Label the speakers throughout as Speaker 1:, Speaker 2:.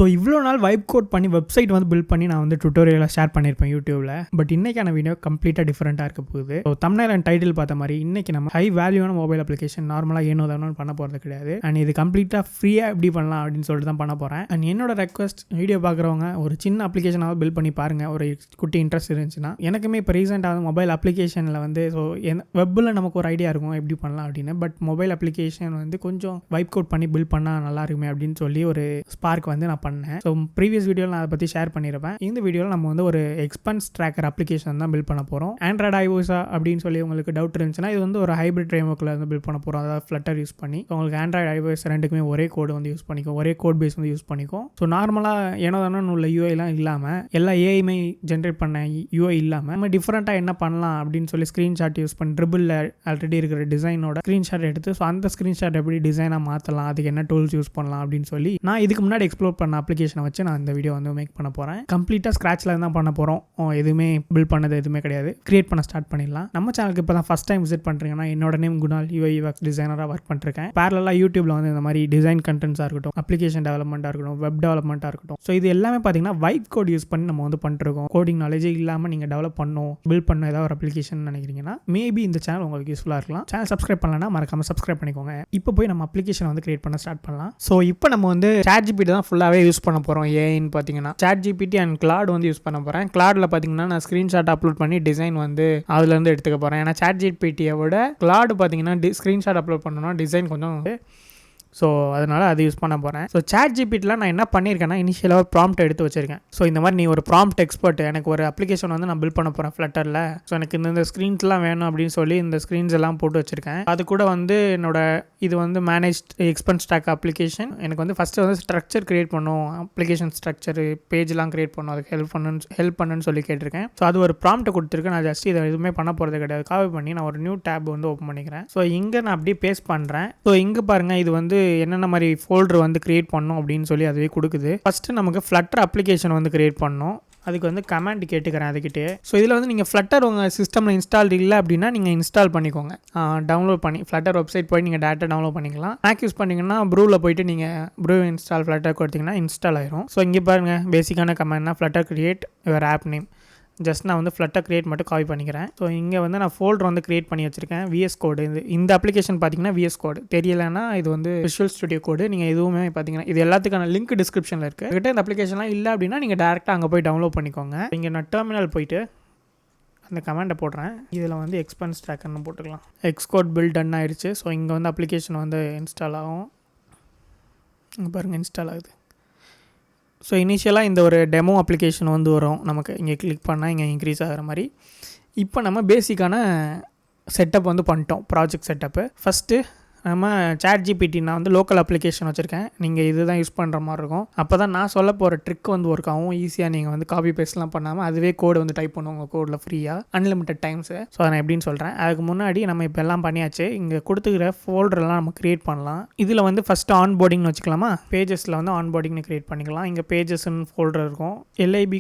Speaker 1: So இவ்வளோ நாள் vibe code பண்ணி வெப்சைட் வந்து பில்ட் பண்ணி நான் வந்து டுட்டோரியலாக ஷேர் பண்ணியிருப்பேன் யூடியூப்ல. பட் இன்னைக்கான வீடியோ கம்ப்ளீட்டாக டிஃப்ரெண்ட்டாக இருக்க போகுது. ஸோ தம்ப்நெயில் அண்ட் டைட்டில் பார்த்த மாதிரி இன்னைக்கு நம்ம ஹை வேல்யூவான மொபைல் அப்ளிகேஷன் நார்மலாக ஏனோ தானோ பண்ண போகிறது கிடையாது. அண்ட் இது கம்ப்ளீட்டாக ஃப்ரீயாக எப்படி பண்ணலாம் அப்படின்னு சொல்லிட்டு தான் பண்ண போகிறேன். அண்ட் என்னோட ரெக்வஸ்ட், வீடியோ பார்க்குறவங்க ஒரு சின்ன அப்ளிகேஷனாக பில்ட் பண்ணி பாருங்கள். ஒரு குட்டி இன்ட்ரெஸ்ட் இருந்துச்சுன்னா. எனக்குமே இப்போ ரீசெண்டாக மொபைல் அப்ளிகேஷனில் வந்து ஸோ வெப்பில் நமக்கு ஒரு ஐடியா இருக்கும் எப்படி பண்ணலாம் அப்படின்னு. பட் மொபைல் அப்ளிகேஷன் வந்து கொஞ்சம் வைப் கோட் பண்ணி பில்ட் பண்ணால் நல்லா இருக்குமே அப்படின்னு சொல்லி ஒரு ஸ்பார்க் வந்து நான் பண்ணேன். ஸோ ப்ரீவியஸ் வீடியோவில் நான் அதை பற்றி ஷேர் பண்ணியிருப்பேன். இந்த வீடியோவில் நம்ம வந்து ஒரு எக்ஸ்பென்ஸ் ட்ராக்கர் அப்ளிகேஷன் தான் பில்ட் பண்ண போகிறோம். ஆண்ட்ராய்டு ஐஓஎஸா அப்படின்னு சொல்லி உங்களுக்கு டவுட் இருந்துச்சுன்னா இது வந்து ஒரு ஹைப்ரிட் ஃப்ரேம்வொர்க்கில் வந்து பில்ட் பண்ண போகிறோம். அதாவது ஃப்ளட்டர் யூஸ் பண்ணி உங்களுக்கு ஆண்ட்ராய்டு ஐஓஎஸ் ரெண்டுக்குமே ஒரே கோடு வந்து யூஸ் பண்ணிக்கும், ஒரே கோட் பேஸ் வந்து யூஸ் பண்ணிக்கும். ஸோ நார்மலாக ஏனோ தானே உள்ள யூஐலாம் இல்லாமல் எல்லா ஏஐமே ஜென்ரேட் பண்ண யூஐ இல்லாமல் நம்ம டிஃப்ரெண்ட்டாக என்ன பண்ணலாம் அப்படின்னு சொல்லி ஸ்க்ரீன்ஷாட் யூஸ் பண்ணி ட்ரிபிளில் ஆல்ரெடி இருக்கிற டிசைனோட ஸ்க்ரீன்ஷாட் எடுத்து ஸோ அந்த ஸ்க்ரீன்ஷாட் எப்படி டிசைனாக மாற்றலாம், அதுக்கு என்ன டூல்ஸ் யூஸ் பண்ணலாம் அப்படின்னு சொல்லி நான் இதுக்கு முன்னாடி எக்ஸ்ப்ளோர் பண்ண அப்ளிகேஷனை வச்சு நான் இந்த வீடியோ வந்து மேக் பண்ண போகிறேன். கம்ப்ளீட்டாக ஸ்க்ராட்சில் தான் பண்ண போகிறோம். எதுவுமே பில்ட் பண்ணது எதுவுமே கிடையாது. கிரியேட் பண்ண ஸ்டார்ட் பண்ணிடலாம். நம்ம சேனலுக்கு இப்போ தான் ஃபஸ்ட் டைம் விசிட் பண்ணுறீங்கன்னா என்னோட நேம் குணால், யூஐ யூஎக்ஸ் டிசைனராக ஒர்க் பண்ணிருக்கேன். பேரலாக யூடியூப்ல வந்து இந்த மாதிரி டிசைன் கண்டென்ட்ஸாக இருக்கட்டும், அப்ளிகேஷன் டெவலப்மெண்ட்டாக இருக்கட்டும், வெப் டெவலப்மெண்ட்டாக இருக்கட்டும். ஸோ இது எல்லாமே பார்த்தீங்கன்னா வைப் கோட் யூஸ் பண்ணி நம்ம வந்து பண்ணிருக்கோம். கோடிங் நாலேஜே இல்லாமல் நீங்கள் டெவலப் பண்ணணும், பில்ட் பண்ண ஏதாவது ஒரு அப்ளிகேஷன் நினைக்கிறீங்கன்னா மேபி இந்த சேனல் உங்களுக்கு யூஸ்ஃபுல்லாக இருக்கலாம். சேனல் சப்ஸ்கிரைப் பண்ணலன்னா மறக்காம சப்ஸ்கிரைப் பண்ணிக்கோங்க. இப்போ போய் நம்ம அப்ளிகேஷன் வந்து கிரியேட் பண்ண ஸ்டார்ட் பண்ணலாம். ஸோ இப்போ நம்ம வந்து ChatGPT தான் ஃபுல்லாகவே யூஸ் பண்ண போகிறோம். ஏன்னு பார்த்தீங்கன்னா ChatGPT அண்ட் கிளாட் வந்து யூஸ் பண்ண போகிறேன். கிளாடில் பார்த்தீங்கன்னா நான் ஸ்க்ரீன்ஷாட் அப்லோட் பண்ணி டிசைன் வந்து அதுலேருந்து எடுத்துக்க போகிறேன். ஏன்னா ChatGPTயை விட கிளாடு பார்த்தீங்கன்னா ஸ்க்ரீன்ஷாட் அப்லோட் பண்ணணும்னா டிசைன் கொஞ்சம் ஸோ அதனால் அது யூஸ் பண்ண போகிறேன். ஸோ ChatGPTல நான் என்ன பண்ணியிருக்கேன்னா இனிஷியலாக ப்ராம்ப்ட் எடுத்து வச்சிருக்கேன். ஸோ இந்த மாதிரி நீ ஒரு ப்ராம்ப்ட் எக்ஸ்பர்ட், எனக்கு ஒரு அப்ளிகேஷன் வந்து நான் பில்ட் பண்ண போகிறேன் ஃப்ளட்டரில். ஸோ எனக்கு இந்த ஸ்க்ரீன்ஸ்லாம் வேணும் அப்படின்னு சொல்லி இந்த ஸ்க்ரீன்ஸ் எல்லாம் போட்டு வச்சுருக்கேன். அது கூட வந்து என்னோட இது வந்து மேனேஜ் எக்ஸ்பென்ஸ் ட்ராக் அப்ளிகேஷன். எனக்கு வந்து ஃபஸ்ட்டு வந்து ஸ்ட்ரக்சர் கிரியேட் பண்ணும், அப்ளிகேஷன் ஸ்ட்ரக்சர் பேஜ்லாம் கிரியேட் பண்ணும், அதுக்கு ஹெல்ப் பண்ணுன்னு சொல்லி கேட்டிருக்கேன். ஸோ அது ஒரு ப்ராம்ப்ட் கொடுத்துருக்கேன். நான் ஜஸ்ட் இதை எதுவுமே பண்ண போகிறது கிடையாது. காப்பி பண்ணி நான் ஒரு நியூ டேப் வந்து ஓப்பன் பண்ணிக்கிறேன். ஸோ இங்கே நான் அப்படியே பேஸ்ட் பண்ணுறேன். ஸோ இங்கே பாருங்கள், இது வந்து என்னென்ன மாதிரி ஃபோல்டர் வந்து கிரியேட் பண்ணணும் அப்படின்னு சொல்லி அதுவே கொடுக்குது. ஃபஸ்ட்டு நமக்கு ஃப்ளட்டர் அப்ளிகேஷன் வந்து கிரியேட் பண்ணணும். அதுக்கு வந்து கமெண்ட் கேட்டுக்கிறேன் அதுக்கிட்டே. ஸோ இதில் வந்து நீங்கள் ஃப்ளட்டர் உங்கள் சிஸ்டமில் இன்ஸ்டால் இல்லை அப்படின்னா நீங்கள் இன்ஸ்டால் பண்ணிக்கோங்க. டவுன்லோட் பண்ணி ஃப்ளட்டர் வெப்சைட் போய் நீங்கள் டேட்டா டவுன்லோட் பண்ணிக்கலாம். மேக் யூஸ் பண்ணிங்கன்னா ப்ரூவில் போயிட்டு நீங்கள் ப்ரூ இன்ஸ்டால் ஃப்ளட்டர் கொடுத்தீங்கன்னா இன்ஸ்டால் ஆயிரும். ஸோ இங்கே பாருங்கள், பேசிக்கான கமெண்ட்னா flutter create your app name. Just நான் வந்து ஃப்ளட்டர் கிரியேட் மட்டும் காப்பி பண்ணிக்கிறேன். ஸோ இங்கே வந்து நான் ஃபோல்டர் வந்து கிரியேட் பண்ணி வச்சிருக்கேன். VS கோடு இந்த அப்ளிகேஷன் பார்த்தீங்கன்னா VS கோடு தெரியலைன்னா இது வந்து விஷுவல் ஸ்டுடியோ கோடு. நீங்கள் எதுவுமே பார்த்தீங்கன்னா இது எல்லாத்துக்கான லிங்க் டிஸ்கிரிப்ஷனில் இருக்குது. கிட்ட இந்த அப்ளிகேஷன்லாம் இல்லை அப்படின்னா நீங்கள் டேரெக்டாக அங்கே போய் டவுன்லோட் பண்ணிக்கோங்க. இங்கே நான் டெர்மினல் போயிட்டு அந்த கமெண்டை போடுறேன். இதில் வந்து எக்ஸ்பென்ஸ் ட்ராக்கர்னு போட்டுக்கலாம். எக்ஸ்கோட் பில்ட் டன் ஆயிடுச்சு. ஸோ இங்கே வந்து அப்ளிகேஷன் வந்து இன்ஸ்டால் ஆகும். இங்கே பாருங்கள், இன்ஸ்டால் ஆகுது. ஸோ இனிஷியலாக இந்த ஒரு டெமோ அப்ளிகேஷன் வந்து வரும் நமக்கு. இங்கே கிளிக் பண்ணால் இங்கே இன்க்ரீஸ் ஆகிற மாதிரி. இப்போ நம்ம பேசிக்கான செட்டப் வந்து பண்ணிட்டோம், ப்ராஜெக்ட் செட்டப்பு. ஃபஸ்ட்டு நம்ம ChatGPT நான் வந்து லோக்கல் அப்ளிகேஷன் வச்சுருக்கேன். நீங்கள் இது தான் யூஸ் பண்ணுற மாதிரி இருக்கும். அப்போ தான் நான் சொல்ல போகிற ட்ரிக் வந்து ஒர்க் ஆகும். ஈஸியாக நீங்கள் வந்து காப்பி பேஸ்ட்லாம் பண்ணாமல் அதுவே கோடு வந்து டைப் பண்ணுவோம் உங்கள் கோடில் ஃப்ரீயாக அன்லிமிட்டட் டைம்ஸு. ஸோ அதை நான் எப்படின்னு சொல்கிறேன். அதுக்கு முன்னாடி நம்ம இப்போ எல்லாம் பண்ணியாச்சு. இங்கே கொடுத்துக்கிற ஃபோல்டர்லாம் நம்ம க்ரியேட் பண்ணலாம். இதில் வந்து ஃபஸ்ட்டு ஆன்போர்டிங்னு வச்சுக்கலாமா. பேஜஸில் வந்து ஆன்போர்டிங்னு க்ரியேட் பண்ணிக்கலாம். இங்கே பேஜஸ்ன்னு ஃபோல்டர் இருக்கும். LIB.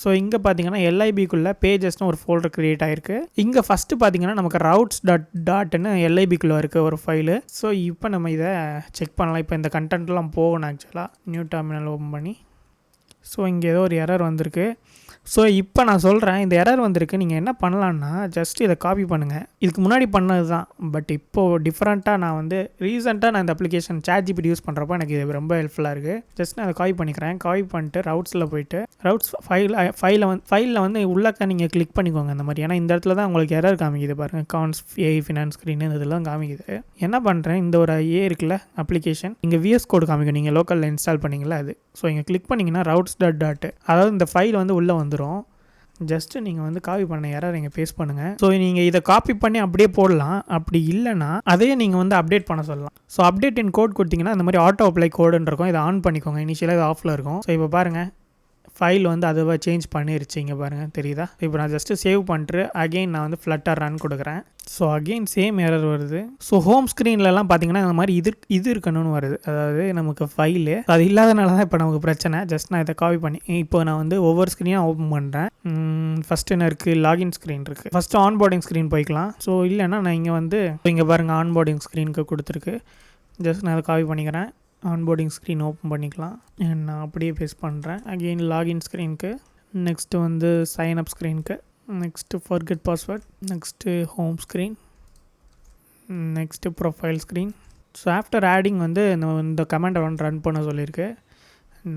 Speaker 1: ஸோ இங்கே பார்த்தீங்கன்னா LIBக்குள்ளே பேஜஸ்னு ஒரு ஃபோல்டர் க்ரியேட் ஆகிருக்கு. இங்கே ஃபஸ்ட்டு பார்த்தீங்கன்னா நமக்கு routes.ன்னு LIBக்குள்ளே இருக்குது ஒரு ஃபைலு. ஸோ இப்போ நம்ம இதை செக் பண்ணலாம். இப்போ இந்த கண்டென்ட்லாம் போகணும் ஆக்சுவலாக. நியூ டெர்மினல் ஓப்பன் பண்ணி. ஸோ இங்கே ஏதோ ஒரு எரர் வந்திருக்கு. ஸோ இப்போ நான் சொல்கிறேன், இந்த எரர் வந்திருக்கு. நீங்கள் என்ன பண்ணலான்னா ஜஸ்ட் இதை காப்பி பண்ணுங்கள். இதுக்கு முன்னாடி பண்ணது தான். பட் இப்போது டிஃப்ரெண்ட்டாக நான் வந்து ரீசெண்டாக நான் இந்த அப்ளிகேஷன் ChatGPT யூஸ் பண்ணுறப்போ எனக்கு இது ரொம்ப ஹெல்ப்ஃபுல்லாக இருக்குது. ஜஸ்ட் நான் அதை காப்பி பண்ணிக்கிறேன். காப்பி பண்ணிட்டு ரவுட்ஸில் போயிட்டு ரவுட்ஸ் ஃபைலில் வந்து உள்ளக்க நீங்கள் கிளிக் பண்ணிக்கோங்க அந்த மாதிரி. ஏன்னா இந்த இடத்துல தான் உங்களுக்கு எரர் காமிக்குது பாருங்கள். அக்கௌண்ட்ஸ், AI ஃபினான்ஸ் ஸ்க்ரீன் இதெல்லாம் காமிக்குது. என்ன பண்ணுறேன், இந்த ஒரு இருக்குல்ல அப்ளிகேஷன், இங்கே VS கோடு காமிக்கும். நீங்கள் லோக்கலில் இன்ஸ்டால் பண்ணிங்களா அது. ஸோ இங்கே கிளிக் பண்ணிங்கன்னா routes.dot அதாவது இந்த ஃபைல் வந்து உள்ளே வந்துடும். ஜஸ்ட்டு நீங்கள் வந்து காப்பி பண்ண எரர் நீங்கள் பேஸ்ட் பண்ணுங்கள். ஸோ நீங்கள் இதை காப்பி பண்ணி அப்படியே போடலாம். அப்படி இல்லைனா அதையே நீங்கள் வந்து அப்டேட் பண்ண சொல்லலாம். ஸோ அப்டேட் இன் கோட் கொடுத்தீங்கன்னா இந்த மாதிரி ஆட்டோ அப்ளை கோடுன்னு இருக்கும். இதை ஆன் பண்ணிக்கோங்க. இனிஷியலாக இது ஆஃபில் இருக்கும். ஸோ இப்போ பாருங்கள், ஃபைல் வந்து அதுவாக சேஞ்ச் பண்ணிருச்சு. இங்கே பாருங்கள், தெரியுதா. இப்போ நான் ஜஸ்ட்டு சேவ் பண்ணிட்டு அகெயின் நான் வந்து ஃப்ளட்டர் ரன் கொடுக்குறேன். ஸோ அகெயின் சேம் எரர் வருது. ஸோ ஹோம் ஸ்க்ரீன்லலாம் பார்த்தீங்கன்னா இந்த மாதிரி இது இருக்கணும்னு வருது. அதாவது நமக்கு ஃபைலு அது இல்லாதனால தான் இப்போ நமக்கு பிரச்சனை. ஜஸ்ட் நான் இதை காப்பி பண்ணி இப்போ நான் வந்து ஒவ்வொரு ஸ்க்ரீனாக ஓப்பன் பண்ணுறேன். ஃபஸ்ட்டு என்ன இருக்குது, லாகின் ஸ்க்ரீன் இருக்குது. ஃபஸ்ட்டு ஆன்போர்டிங் ஸ்க்ரீன் போய்க்கலாம். ஸோ இல்லைன்னா நான் இங்கே வந்து இங்கே பாருங்கள் ஆன்போர்டிங் ஸ்க்ரீனுக்கு கொடுத்துருக்கு. ஜஸ்ட் நான் அதை காப்பி பண்ணிக்கிறேன். ஆன்போர்டிங் ஸ்க்ரீன் ஓப்பன் பண்ணிக்கலாம். நான் அப்படியே பேஸ்ட் பண்ணுறேன். அகெயின் லாகின் ஸ்க்ரீனுக்கு, நெக்ஸ்ட்டு வந்து சைன் அப் ஸ்க்ரீனுக்கு, next forget password, next home screen, next profile screen. So after adding வந்து இந்த கமெண்டை ரன் பண்ண சொல்லியிருக்கு.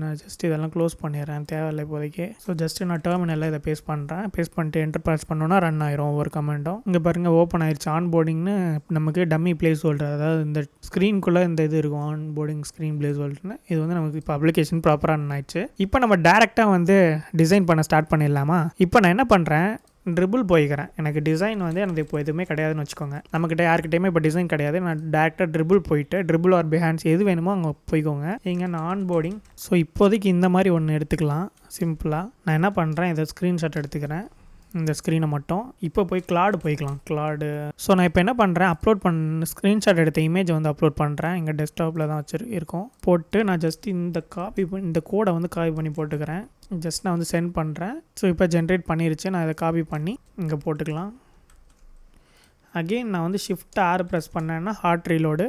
Speaker 1: நான் ஜஸ்ட் இதெல்லாம் க்ளோஸ் பண்ணிடுறேன், தேவையில்லை இப்போதைக்கு. ஸோ ஜஸ்ட்டு நான் டெர்மினலில் இதை பேஸ்ட் பண்ணுறேன். பேஸ்ட் பண்ணிட்டு என்டர் ப்ரெஸ் பண்ணோன்னா ரன் ஆயிரும் ஒவ்வொரு கமெண்ட்டும். இங்கே பாருங்கள் ஓப்பன் ஆயிடுச்சு. ஆன்போர்டிங்னு நமக்கு டம்மி பிளேஸ் ஹோல்டர், அதாவது இந்த ஸ்க்ரீனுக்குள்ளே இந்த இது இருக்கும், ஆன்போர்டிங் ஸ்க்ரீன் பிளேஸ் ஹோல்டர்னு. இது வந்து நமக்கு இப்போ அப்ளிகேஷன் ப்ராப்பராக ரன் ஆயிடுச்சு. இப்போ நம்ம டேரெக்டாக வந்து டிசைன் பண்ண ஸ்டார்ட் பண்ணிடலாமா? இப்போ நான் என்ன பண்ணுறேன், ட்ரிபிள் போய்க்கிறேன். எனக்கு டிசைன் வந்து எனக்கு இப்போ எதுவுமே கிடையாதுன்னு வச்சுக்கோங்க. நம்மக்கிட்ட யார்கிட்டையுமே இப்போ டிசைன் கிடையாது. நான் டேரெக்டாக ட்ரிபிள் போயிட்டு ட்ரிபிள் ஆர் பிஹான்ஸ் எது வேணுமோ அங்கே போய்க்கோங்க. இங்கே நான் ஆன்போர்டிங். ஸோ இப்போதைக்கு இந்த மாதிரி ஒன்று எடுத்துக்கலாம் சிம்பிளாக. நான் என்ன பண்ணுறேன், இதை ஸ்க்ரீன்ஷாட் எடுத்துக்கிறேன், இந்த ஸ்க்ரீனை மட்டும். இப்போ போய் கிளாடு போய்க்கலாம், கிளாடு. ஸோ நான் இப்போ என்ன பண்ணுறேன், அப்லோட் பண்ண ஸ்க்ரீன்ஷாட் எடுத்த இமேஜ் வந்து அப்லோட் பண்ணுறேன். எங்கள் டெஸ்க்டாப்பில் தான் இருக்கும். போட்டு நான் ஜஸ்ட் இந்த கோடை வந்து காப்பி பண்ணி போட்டுக்கிறேன். ஜஸ்ட் நான் வந்து சென்ட் பண்ணுறேன். ஸோ இப்போ ஜென்ரேட் பண்ணிருச்சு. நான் இதை காப்பி பண்ணி இங்கே போட்டுக்கலாம். அகெயின் நான் வந்து ஷிஃப்ட் ப்ரெஸ் பண்ணேன்னா ஹார்ட் ரீலோடு.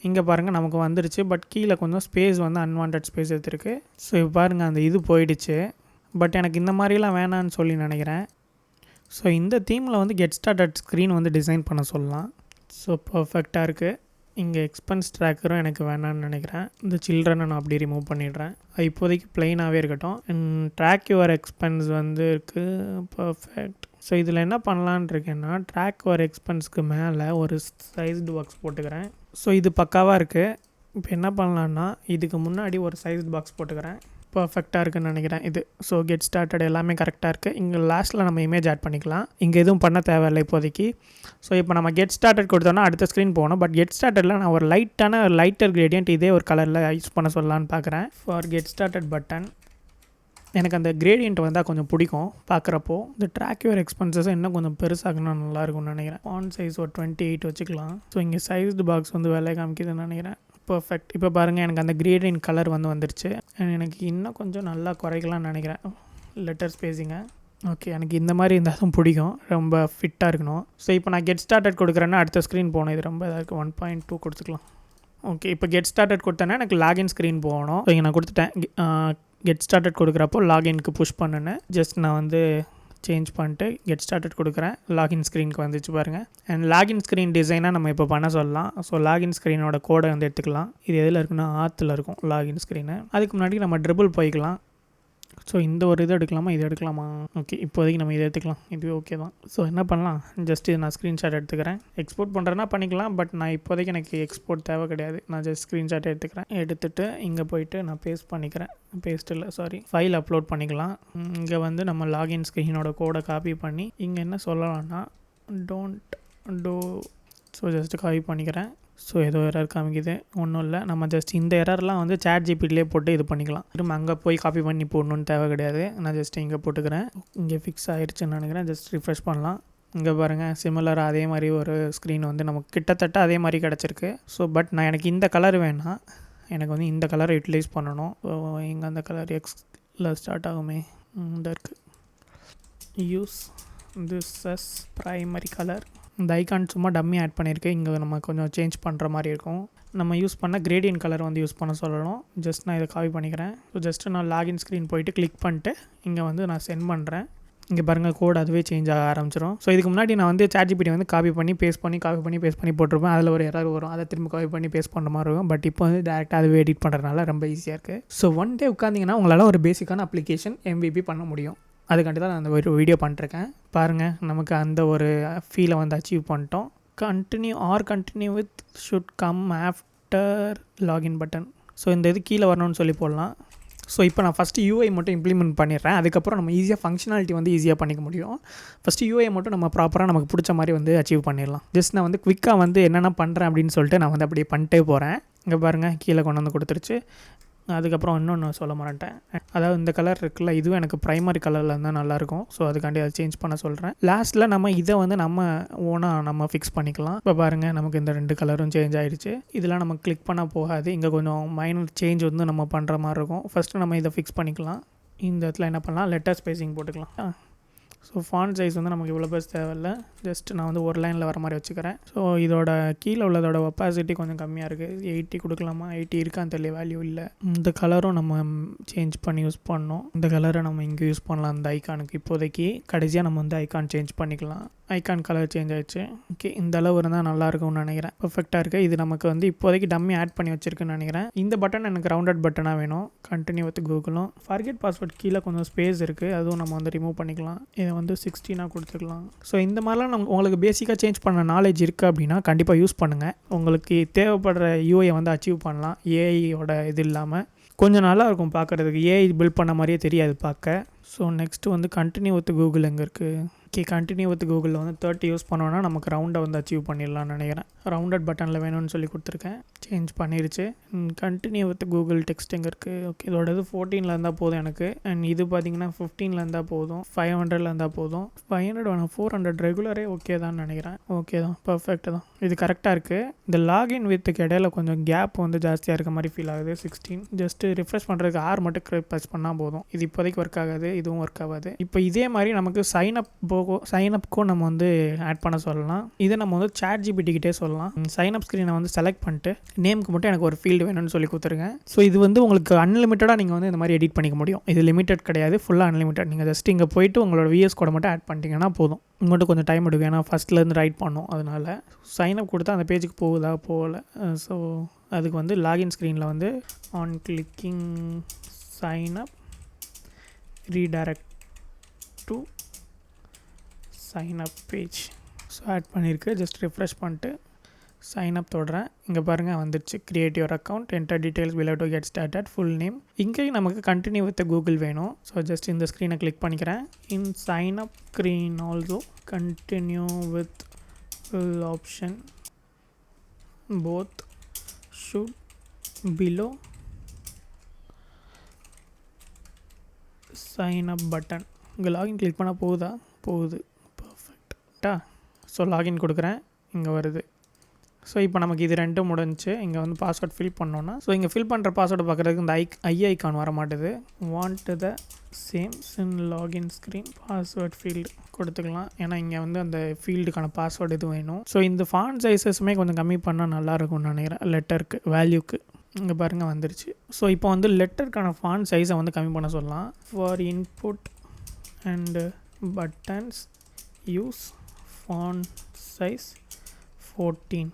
Speaker 1: இங்கே பாருங்கள் நமக்கு வந்துடுச்சு. பட் கீழே கொஞ்சம் ஸ்பேஸ் வந்து அன்வான்ட் ஸ்பேஸ் எடுத்துருக்கு. ஸோ இப்போ பாருங்கள் அந்த இது போயிடுச்சு. பட் எனக்கு இந்த மாதிரிலாம் வேணான்னு சொல்லி நினைக்கிறேன். ஸோ இந்த தீமில் வந்து கெட் ஸ்டார்டட் ஸ்க்ரீன் வந்து டிசைன் பண்ண சொல்லலாம். ஸோ பர்ஃபெக்டாக இருக்குது. இங்கே எக்ஸ்பென்ஸ் ட்ராக்கரும் எனக்கு வேணான்னு நினைக்கிறேன். இந்த சில்ட்ரனை நான் அப்படி ரிமூவ் பண்ணிடுறேன். இப்போதைக்கு ப்ளைனாகவே இருக்கட்டும். ட்ராக் யுவர் எக்ஸ்பென்ஸ் வந்து இருக்குது. பர்ஃபெக்ட். ஸோ இதில் என்ன பண்ணலான் இருக்கேன்னா, ட்ராக் யுவர் எக்ஸ்பென்ஸ்க்கு மேலே ஒரு சைஸ்டு பாக்ஸ் போட்டுக்கிறேன். ஸோ இது பக்காவாக இருக்குது. இப்போ என்ன பண்ணலான்னா, இதுக்கு முன்னாடி ஒரு சைஸ்டு பாக்ஸ் போட்டுக்கிறேன். பர்ஃபெக்டாக இருக்குன்னு நினைக்கிறேன் இது. ஸோ கெட் ஸ்டார்டட் எல்லாமே கரெக்டாக இருக்குது. இங்கே லாஸ்ட்டில் நம்ம இமேஜ் ஆட் பண்ணிக்கலாம். இங்கே எதுவும் பண்ண தேவையில்லை இப்போதைக்கு. ஸோ இப்போ நம்ம கெட் ஸ்டார்டட் கொடுத்தோன்னா அடுத்த ஸ்க்ரீன் போகணும். பட் கெட் ஸ்டார்டடில் நான் ஒரு லைட்டர் கிரேடியன்ட் இதே ஒரு கலரில் யூஸ் பண்ண சொல்லலான்னு பார்க்குறேன். ஃபார் கெட் ஸ்டார்டட் பட்டன் எனக்கு அந்த கிரேடியன்ட் வந்தால் கொஞ்சம் பிடிக்கும் பார்க்குறப்போ. இந்த ட்ராக் யுவர் எக்ஸ்பென்சஸை இன்னும் கொஞ்சம் பெருசாகனா நல்லாயிருக்கும்னு நினைக்கிறேன். ஃபாண்ட் சைஸ் ஒரு 28 வச்சுக்கலாம். ஸோ இங்கே சைஸ்டு பாக்ஸ் வந்து வேலை காமிக்குதுன்னு நினைக்கிறேன். பர்ஃபெக்ட். இப்போ பாருங்கள் எனக்கு அந்த கிரேடியன்ட் கலர் வந்து வந்துருச்சு. எனக்கு இன்னும் கொஞ்சம் நல்லா குறைக்கலாம்னு நினைக்கிறேன் லெட்டர் ஸ்பேஸிங்க. ஓகே, எனக்கு இந்த மாதிரி இருந்தாலும் பிடிக்கும், ரொம்ப ஃபிட்டாக இருக்கணும். ஸோ இப்போ நான் கெட் ஸ்டார்டட் கொடுக்குறேன்னா அடுத்த ஸ்க்ரீன் போகணும். இது ரொம்ப இதாக இருக்குது. 1.2 கொடுத்துக்கலாம். ஓகே, இப்போ கெட் ஸ்டார்டட் கொடுத்தேன்னா எனக்கு லாகின் ஸ்க்ரீன் போகணும். ஸோ இங்கே நான் கொடுத்துட்டேன். கெட் ஸ்டார்டட் கொடுக்குறப்போ லாகின்க்கு புஷ் பண்ணுன்னு ஜஸ்ட் நான் வந்து சேஞ்ச் பண்ணிட்டு கெட் ஸ்டார்டட் கொடுக்குறேன். லாகின் ஸ்க்ரீனுக்கு வந்துச்சு பாருங்கள். அண்ட் லாகின் ஸ்க்ரீன் டிசைனாக நம்ம இப்போ பண்ண சொல்லலாம். ஸோ லாகின் ஸ்க்ரீனோட கோடை வந்து எடுத்துக்கலாம். இது எதில் இருக்குன்னா ஆத்தில் இருக்கும் லாகின் ஸ்க்ரீனு. அதுக்கு முன்னாடி நம்ம ட்ரிபிள் போய்க்கலாம். ஸோ இந்த ஒரு இது எடுக்கலாமா, இது எடுக்கலாமா? ஓகே, இப்போதைக்கு நம்ம இதை எடுத்துக்கலாம். இதுவே ஓகே தான். ஸோ என்ன பண்ணலாம், ஜஸ்ட் இது நான் ஸ்க்ரீன்ஷாட் எடுத்துக்கிறேன். எக்ஸ்போர்ட் பண்ணுறேன்னா பண்ணிக்கலாம். பட் நான் இப்போதைக்கு எனக்கு எக்ஸ்போர்ட் தேவை கிடையாது. நான் ஜஸ்ட் ஸ்க்ரீன்ஷாட் எடுத்துக்கிறேன். எடுத்துகிட்டு இங்கே போயிட்டு நான் பேஸ்ட் பண்ணிக்கிறேன். ஃபைல் அப்லோட் பண்ணிக்கலாம். இங்கே வந்து நம்ம லாகின் ஸ்க்ரீனோட கோடை காப்பி பண்ணி இங்கே என்ன சொல்லலாம்னா don't do. So just copy பண்ணிக்கிறேன். ஸோ ஏதோ எரர் காமிக்குது, ஒன்றும் இல்லை. நம்ம ஜஸ்ட் இந்த எரர்லாம் வந்து சாட் ஜிபிடிலே போட்டு இது பண்ணிக்கலாம். திரும்ப அங்கே போய் காப்பி பண்ணி போடணுன்னு தேவை கிடையாது. நான் ஜஸ்ட் இங்கே போட்டுக்கிறேன். இங்கே ஃபிக்ஸ் ஆகிடுச்சுன்னு நினைக்கிறேன். ஜஸ்ட் ரிஃப்ரெஷ் பண்ணலாம். இங்கே பாருங்கள் சிமிலராக அதே மாதிரி ஒரு ஸ்க்ரீன் வந்து நமக்கு கிட்டத்தட்ட அதே மாதிரி கிடச்சிருக்கு. ஸோ பட் நான் எனக்கு இந்த கலர் வேணாம், எனக்கு வந்து இந்த கலரை யூட்டிலைஸ் பண்ணணும். ஸோ இங்கே அந்த கலர் எக்ஸில் ஸ்டார்ட் ஆகுமே, இந்த இருக்குது. Use this as primary colour. இந்த ஐக்கான் சும்மா டம்மி ஆட் பண்ணியிருக்கேன். இங்கே நம்ம கொஞ்சம் சேஞ்ச் பண்ணுற மாதிரி இருக்கும். நம்ம யூஸ் பண்ண கிரேடியன்ட் கலர் வந்து யூஸ் பண்ண சொல்லணும். ஜஸ்ட் நான் இதை காப்பி பண்ணிக்கிறேன். ஸோ ஜஸ்ட்டு நான் லாகின் ஸ்க்ரீன் போயிட்டு கிளிக் பண்ணிட்டு இங்கே வந்து நான் சென்ட் பண்ணுறேன். இங்கே பாருங்கள் கோட் அதுவே சேஞ்ச் ஆக ஆரம்பிச்சிடும். ஸோ இதுக்கு முன்னாடி நான் வந்து சாட் ஜிபிடி வந்து காப்பி பண்ணி பேஸ்ட் பண்ணி போட்டிருப்பேன். அதில் ஒரு எரர் வரும், அதை திரும்ப காப்பி பண்ணி பேஸ்ட் பண்ணுற மாதிரி இருக்கும். பட் இப்போ வந்து டேரெக்டாக அதுவே எடிட் பண்ணுறதுனால ரொம்ப ஈஸியாக இருக்குது. ஸோ ஒன் டே உட்காந்திங்கன்னா உங்களால் ஒரு பேசிக்கான அப்ளிகேஷன் MVP பண்ண முடியும். அதுக்காண்டி தான் நான் அந்த ஒரு வீடியோ பண்ணிருக்கேன். பாருங்கள், நமக்கு அந்த ஒரு ஃபீலை வந்து அச்சீவ் பண்ணிட்டோம். Continue with should come after login button. So இந்த இது கீழே வரணும்னு சொல்லி போடலாம். ஸோ இப்போ நான் ஃபஸ்ட்டு UI மட்டும் இம்ப்ளிமெண்ட் பண்ணிடுறேன். அதுக்கப்புறம் நம்ம ஈஸியாக ஃபங்க்ஷனாலிட்டி வந்து ஈஸியாக பண்ணிக்க முடியும். ஃபஸ்ட்டு UI மட்டும் நம்ம ப்ராப்பராக நமக்கு பிடிச்ச மாதிரி வந்து அச்சீவ் பண்ணிடலாம். ஜஸ்ட் நான் வந்து குவிக்காக வந்து என்னென்ன பண்ணுறேன் அப்படின்னு சொல்லிட்டு நான் வந்து அப்படியே பண்ணிட்டே போகிறேன். இங்கே பாருங்கள் கீழே கொண்டு வந்து கொடுத்துருச்சு. அதுக்கப்புறம் இன்னொன்று சொல்ல மாட்டேன். அதாவது இந்த கலர் இருக்குல்ல, இதுவும் எனக்கு ப்ரைமரி கலரில் இருந்தால் நல்லாயிருக்கும். ஸோ அதுக்காண்டி அதை சேஞ்ச் பண்ண சொல்கிறேன். லாஸ்ட்டில் நம்ம இதை வந்து நம்ம ஓனாக நம்ம ஃபிக்ஸ் பண்ணிக்கலாம். இப்போ பாருங்கள் நமக்கு இந்த 2 கலரும் சேஞ்ச் ஆகிடுச்சு. இதெல்லாம் நம்ம கிளிக் பண்ணால் போகாது. இங்கே கொஞ்சம் மைனர் சேஞ்ச் வந்து நம்ம பண்ணுற மாதிரி இருக்கும். ஃபஸ்ட்டு நம்ம இதை ஃபிக்ஸ் பண்ணிக்கலாம். இந்த இடத்துல என்ன பண்ணலாம், லெட்டர் ஸ்பேசிங் போட்டுக்கலாம். ஸோ ஃபாண்ட் சைஸ் வந்து நமக்கு இவ்வளோ பெருசு தேவையில்லை. ஜஸ்ட் நான் வந்து ஒரு லைனில் வர மாதிரி வச்சுக்கிறேன். ஸோ இதோட கீழே உள்ளதோட ஒப்பாசிட்டி கொஞ்சம் கம்மியாக இருக்குது. 80 கொடுக்கலாமா? 80 இருக்கான்னு தெரியல, வேல்யூ இல்லை. இந்த கலரும் நம்ம சேஞ்ச் பண்ணி யூஸ் பண்ணோம். இந்த கலரை நம்ம இங்கே யூஸ் பண்ணலாம் அந்த ஐக்கானுக்கு. இப்போதைக்கு கடைசியாக நம்ம வந்து ஐக்கான் சேஞ்ச் பண்ணிக்கலாம். ஐக்கான் கலர் சேஞ்ச் ஆகிடுச்சு. ஓகே, இந்த அளவு இருந்தால் நல்லாயிருக்கும்னு நினைக்கிறேன். பர்ஃபெக்டாக இருக்குது. இது நமக்கு வந்து இப்போதைக்கு டம்மி ஆட் பண்ணி வச்சிருக்குன்னு நினைக்கிறேன். இந்த பட்டன் எனக்கு ரவுண்டட் பட்டனாக வேணும். கண்டினியூ வித் கூகுளும். ஃபர்கெட் பாஸ்வேர்ட் கீழே கொஞ்சம் ஸ்பேஸ் இருக்குது, அதுவும் நம்ம வந்து ரிமூவ் பண்ணிக்கலாம். இதை வந்து 16 கொடுத்துக்கலாம். ஸோ இந்த மாதிரிலாம் உங்களுக்கு பேசிக்காக சேஞ்ச் பண்ண நாலேஜ் இருக்குது அப்படின்னா கண்டிப்பாக யூஸ் பண்ணுங்கள். உங்களுக்கு தேவைப்படுற யூஐயை வந்து அச்சீவ் பண்ணலாம். ஏஐயோட இது இல்லாமல் கொஞ்சம் நல்லாயிருக்கும் பார்க்குறதுக்கு. ஏஐ பில்ட் பண்ண மாதிரியே தெரியாது பார்க்க. ஸோ நெக்ஸ்ட்டு வந்து கண்டினியூ வித் கூகுள் எங்கே இருக்குது? ஓகே, கண்டினியூ வித் கூகுளில் வந்து 30 யூஸ் பண்ணோன்னா நமக்கு ரவுண்டை வந்து அச்சீவ் பண்ணிடலாம்னு நினைக்கிறேன். ரவுண்டட் பட்டனில் வேணும்னு சொல்லி கொடுத்துருக்கேன். சேஞ்ச் பண்ணிருச்சு. கண்டினியூ வித் கூகுள் டெக்ஸ்ட் எங்கே இருக்குது? ஓகே, இதோட இது 14 இருந்தால் போதும் எனக்கு. அண்ட் இது பார்த்தீங்கன்னா 15 இருந்தால் போதும். 500 இருந்தால் போதும். 500 வேணாம், 400 ரெகுலரே ஓகே தான் நினைக்கிறேன். ஓகே தான், பர்ஃபெக்ட் தான். இது கரெக்டாக இருக்குது. இந்த லாகின் வித்துக்கு இடையில கொஞ்சம் கேப் வந்து ஜாஸ்தியாக இருக்க மாதிரி ஃபீல் ஆகுது. 16 ஜஸ்ட்டு ரிஃப்ரெஷ் பண்ணுறதுக்கு R மட்டும் ப்ரெஸ் பண்ணால் போதும். இது இப்போதைக்கு ஒர்க் ஆகாது, இதுவும் ஒர்க் ஆகாது. இப்போ இதே மாதிரி நமக்கு சைனப்க்கும் நம்ம வந்து ஆட் பண்ண சொல்லலாம். இதை நம்ம வந்து ChatGPT கிட்டே சொல்லலாம். சைனப் ஸ்க்ரீனை வந்து செலக்ட் பண்ணிட்டு நேமுக்கு மட்டும் எனக்கு ஒரு ஃபீல்டு வேணும்னு சொல்லி கொடுத்துருங்க. ஸோ இது வந்து உங்களுக்கு அன்லிமிட்டடாக நீங்கள் வந்து இந்த மாதிரி எடிட் பண்ணிக்க முடியும். இது லிமிட்டட் கிடையாது, ஃபுல்லாக அன்லிமிட்டட். நீங்கள் ஜஸ்ட் இங்கே போயிட்டு உங்களோட VS கோடை மட்டும் ஆட் பண்ணிட்டீங்கன்னா போதும். மட்டும் கொஞ்சம் டைம் எடுக்கும், ஏன்னா ஃபஸ்ட்லேருந்து ரைட் பண்ணோம். அதனால் சைனப் கொடுத்தா அந்த பேஜுக்கு போகலை. ஸோ அதுக்கு வந்து லாகின் ஸ்க்ரீனில் வந்து on clicking sign up redirect to sign up page. So add பண்ணியிருக்கு. ஜஸ்ட் ரிஃப்ரெஷ் பண்ணிட்டு சைனப் தொடுறேன். இங்கே பாருங்கள் வந்துடுச்சு. Create your account, enter details below to get started, full name. இங்கேயும் நமக்கு கண்டினியூ வித் கூகுள் வேணும். ஸோ ஜஸ்ட் இந்த ஸ்க்ரீனை கிளிக் பண்ணிக்கிறேன். In sign up screen also continue with full option both should below sign up button. இங்கே லாகின் கிளிக் பண்ணால் போகுது. பர்ஃபெக்டா. ஸோ லாகின் கொடுக்குறேன், இங்கே வருது. ஸோ இப்போ நமக்கு இது ரெண்டும் முடிஞ்சு. இங்கே வந்து பாஸ்வேர்ட் ஃபில் பண்ணோன்னா, ஸோ இங்கே ஃபில் பண்ணுற பாஸ்வேர்டு பார்க்குறதுக்கு இந்த ஐக்கான் வர மாட்டுது. Want the same in login screen password field கொடுத்துக்கலாம். ஏன்னா இங்கே வந்து அந்த ஃபீல்டுக்கான பாஸ்வேர்டு இது வேணும். ஸோ இந்த ஃபாண்ட் சைஸஸுமே கொஞ்சம் கம்மி பண்ணால் நல்லாயிருக்கும்னு நினைக்கிறேன். லெட்டருக்கு வேல்யூக்கு இங்கே பாருங்கள் வந்துருச்சு. ஸோ இப்போ வந்து லெட்டருக்கான ஃபாண்ட் சைஸை வந்து கம்மி பண்ண சொல்லலாம். For input and buttons use font size 14.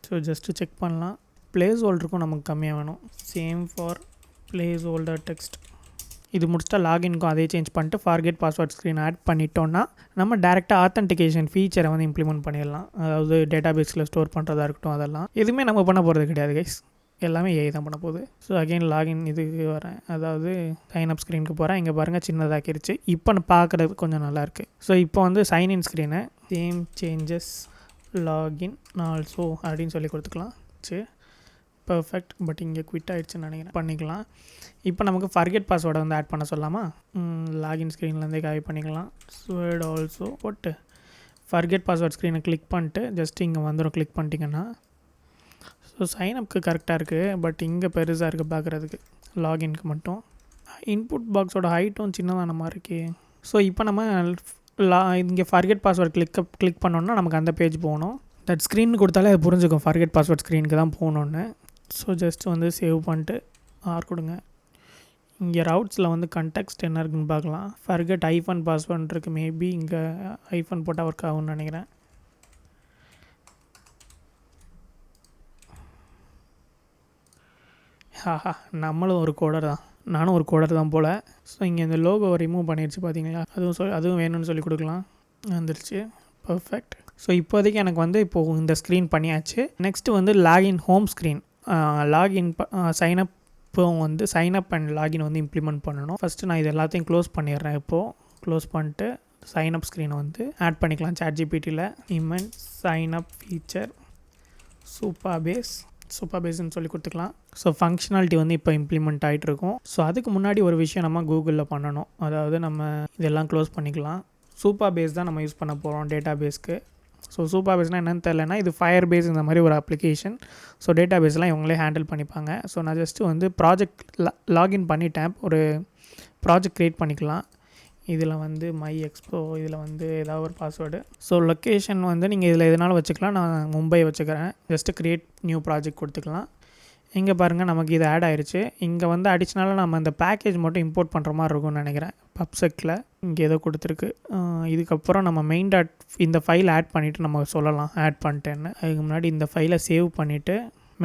Speaker 1: So just check பண்ணலாம். பிளேஸ் ஹோல்டருக்கும் நமக்கு கம்மியாக வேணும். Same for placeholder text. இது முடிச்சிட்டா லாகின்க்கும் அதே சேஞ்ச் பண்ணிட்டு ஃபார்கெட் பாஸ்வேர்ட் ஸ்க்ரீன் ஆட் பண்ணிட்டோன்னா நம்ம டேரெக்டாக ஆத்தென்டிகேஷன் ஃபீச்சரை வந்து இம்ப்ளிமெண்ட் பண்ணிடலாம். அதாவது டேட்டாபேஸில் ஸ்டோர் பண்ணுறதா இருக்கட்டும், அதெல்லாம் எதுவுமே நம்ம பண்ண போகிறது கிடையாது கைஸ். எல்லாமே ஏஐ தான் பண்ண போகுது. ஸோ அகெயின் லாகின் இதுக்கு வரேன், அதாவது சைன்அப் ஸ்க்ரீனுக்கு போகிறேன். இங்கே பாருங்கள் சின்னதாக்கிருச்சு. இப்போ நான் பார்க்குறது கொஞ்சம் நல்லாயிருக்கு. ஸோ இப்போ வந்து சைன்இன் ஸ்க்ரீனை சேம் சேஞ்சஸ் லாகின் ஆல்சோ அப்படின்னு சொல்லி கொடுத்துக்கலாம். சரி, பர்ஃபெக்ட். பட் இங்கே குவிட் ஆகிடுச்சுன்னு நினைக்கிறேன். பண்ணிக்கலாம். இப்போ நமக்கு ஃபர்கெட் பாஸ்வேர்டை வந்து ஆட் பண்ண சொல்லலாமா? லாகின் ஸ்க்ரீன்லேருந்தே காப்பி பண்ணிக்கலாம். ஸ்வேர்ட் ஆல்சோ போட்டு ஃபர்கெட் பாஸ்வேர்ட் ஸ்க்ரீனை கிளிக் பண்ணிட்டு ஜஸ்ட் இங்கே வந்துடும். கிளிக் பண்ணிட்டீங்கன்னா ஸோ சைனப்க்கு கரெக்டாக இருக்குது. பட் இங்கே பெருசாக இருக்குது பார்க்குறதுக்கு, லாகின்க்கு மட்டும். இன்புட் பாக்ஸோட ஹைட்டும் சின்னதான மாதிரி இருக்கே. ஸோ இப்போ நம்ம இங்கே ஃபர்கெட் பாஸ்வேர்ட் கிளிக் பண்ணோன்னா நமக்கு அந்த பேஜ் போகணும். தட் ஸ்க்ரீன் கொடுத்தாலே அது புரிஞ்சுக்கும் ஃபர்கெட் பாஸ்வேர்ட் ஸ்க்ரீனுக்கு தான் போகணுன்னு. ஸோ ஜஸ்ட் வந்து சேவ் பண்ணிட்டு ஆர் கொடுங்க. இங்கே ரவுட்ஸில் வந்து கண்டெக்ஸ்ட் என்ன இருக்குன்னு பார்க்கலாம். ஃபர்கெட் ஐஃபன் பாஸ்வேர்ட் இருக்குது. மேபி இங்கே ஐஃபன் போட்டால் ஒர்க் ஆகும்னு நினைக்கிறேன். ஹாஹா, நம்மளும் ஒரு கோடர் தான், நானும் ஒரு கோடர் தான் போல். ஸோ இங்கே இந்த லோகோவை ரிமூவ் பண்ணிடுச்சு பார்த்தீங்களா? அதுவும் வேணும்னு சொல்லி கொடுக்கலாம். வந்துடுச்சு, பர்ஃபெக்ட். ஸோ இப்போதைக்கு எனக்கு வந்து இப்போது இந்த ஸ்க்ரீன் பண்ணியாச்சு. நெக்ஸ்ட்டு வந்து login home screen. Login sign-up வந்து சைனப் அண்ட் லாகின் வந்து இம்ப்ளிமெண்ட் பண்ணணும். ஃபஸ்ட்டு நான் இது எல்லாத்தையும் க்ளோஸ் பண்ணிடுறேன். இப்போது க்ளோஸ் பண்ணிட்டு சைனப் ஸ்க்ரீனை வந்து ஆட் பண்ணிக்கலாம். ChatGPTயில் இமெண்ட் சைனப் ஃபீச்சர் சூப்பர் பேஸ்ன்னு சொல்லி கொடுத்துக்கலாம். ஸோ ஃபங்க்ஷனாலிட்டி வந்து இப்போ இம்ப்ளிமெண்ட் ஆகிட்டு இருக்கும். ஸோ அதுக்கு முன்னாடி ஒரு விஷயம் நம்ம கூகுளில் பண்ணணும். அதாவது நம்ம இதெல்லாம் க்ளோஸ் பண்ணிக்கலாம். சூப்பர் பேஸ் தான் நம்ம யூஸ் பண்ண போகிறோம் டேட்டா பேஸ்க்கு. ஸோ சூப்பர் பேஸ்னால் என்னென்னு தெரியலனா, இது ஃபயர் பேஸ் இந்த மாதிரி ஒரு அப்ளிகேஷன். ஸோ டேட்டா பேஸ்லாம் இவங்களே ஹேண்டில் பண்ணிப்பாங்க. ஸோ நான் ஜஸ்ட்டு வந்து ப்ராஜெக்ட் லாகின் பண்ணிட்டேன். ஒரு ப்ராஜெக்ட் க்ரியேட் பண்ணிக்கலாம். இதில் வந்து மை எக்ஸ்போ இதில் வந்து ஏதாவது ஒரு பாஸ்வேர்டு. ஸோ லொக்கேஷன் வந்து நீங்கள் இதில் எதனாலும் வச்சுக்கலாம். நான் மும்பை வச்சுக்கிறேன். ஜஸ்ட்டு க்ரியேட் நியூ ப்ராஜெக்ட் கொடுத்துக்கலாம். இங்கே பாருங்கள் நமக்கு இது ஆட் ஆயிடுச்சு. இங்கே வந்து அடிஷ்னலாக நம்ம இந்த பேக்கேஜ் மட்டும் இம்போர்ட் பண்ணுற மாதிரி இருக்கும்னு நினைக்கிறேன். பப்செக்கில் இங்கே ஏதோ கொடுத்துருக்கு. இதுக்கப்புறம் நம்ம மெயின் டாட் இந்த ஃபைல் ஆட் பண்ணிவிட்டு நம்ம சொல்லலாம் ஆட் பண்ணிட்டேன்னு. அதுக்கு முன்னாடி இந்த ஃபைலை சேவ் பண்ணிவிட்டு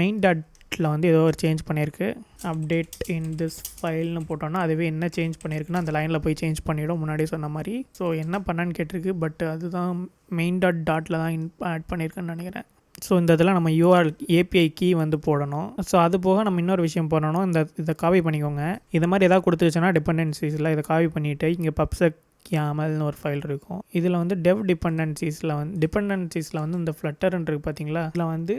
Speaker 1: மெயின் டாட்டில் வந்து ஏதோ ஒரு சேஞ்ச் பண்ணியிருக்கு. அப்டேட் இன் திஸ் ஃபைல்னு போட்டோன்னா அதுவே என்ன சேஞ்ச் பண்ணியிருக்குன்னா அந்த லைனில் போய் சேஞ்ச் பண்ணிவிடும் முன்னாடியே சொன்ன மாதிரி. ஸோ என்ன பண்ணான்னு கேட்டிருக்கு. பட் அதுதான் மெயின் டாட்டில் தான் ஆட் பண்ணியிருக்குன்னு நினைக்கிறேன். ஸோ இந்த இதில் நம்ம யூஆர்எல் ஏபிஐ கீ வந்து போடணும். ஸோ அது போக நம்ம இன்னொரு விஷயம் போடணும். இதை காப்பி பண்ணிக்கோங்க. இது மாதிரி எதாவது கொடுத்துருச்சுன்னா டிபெண்டன்சிஸில் இதை காப்பி பண்ணிவிட்டு இங்கே பப்செக் யாமல்னு ஒரு ஃபைல் இருக்கும். இதில் வந்து டிபெண்டன்சிஸில் வந்து இந்த ஃப்ளட்டர்ன்னு இருக்குது பார்த்தீங்களா, இதில் வந்து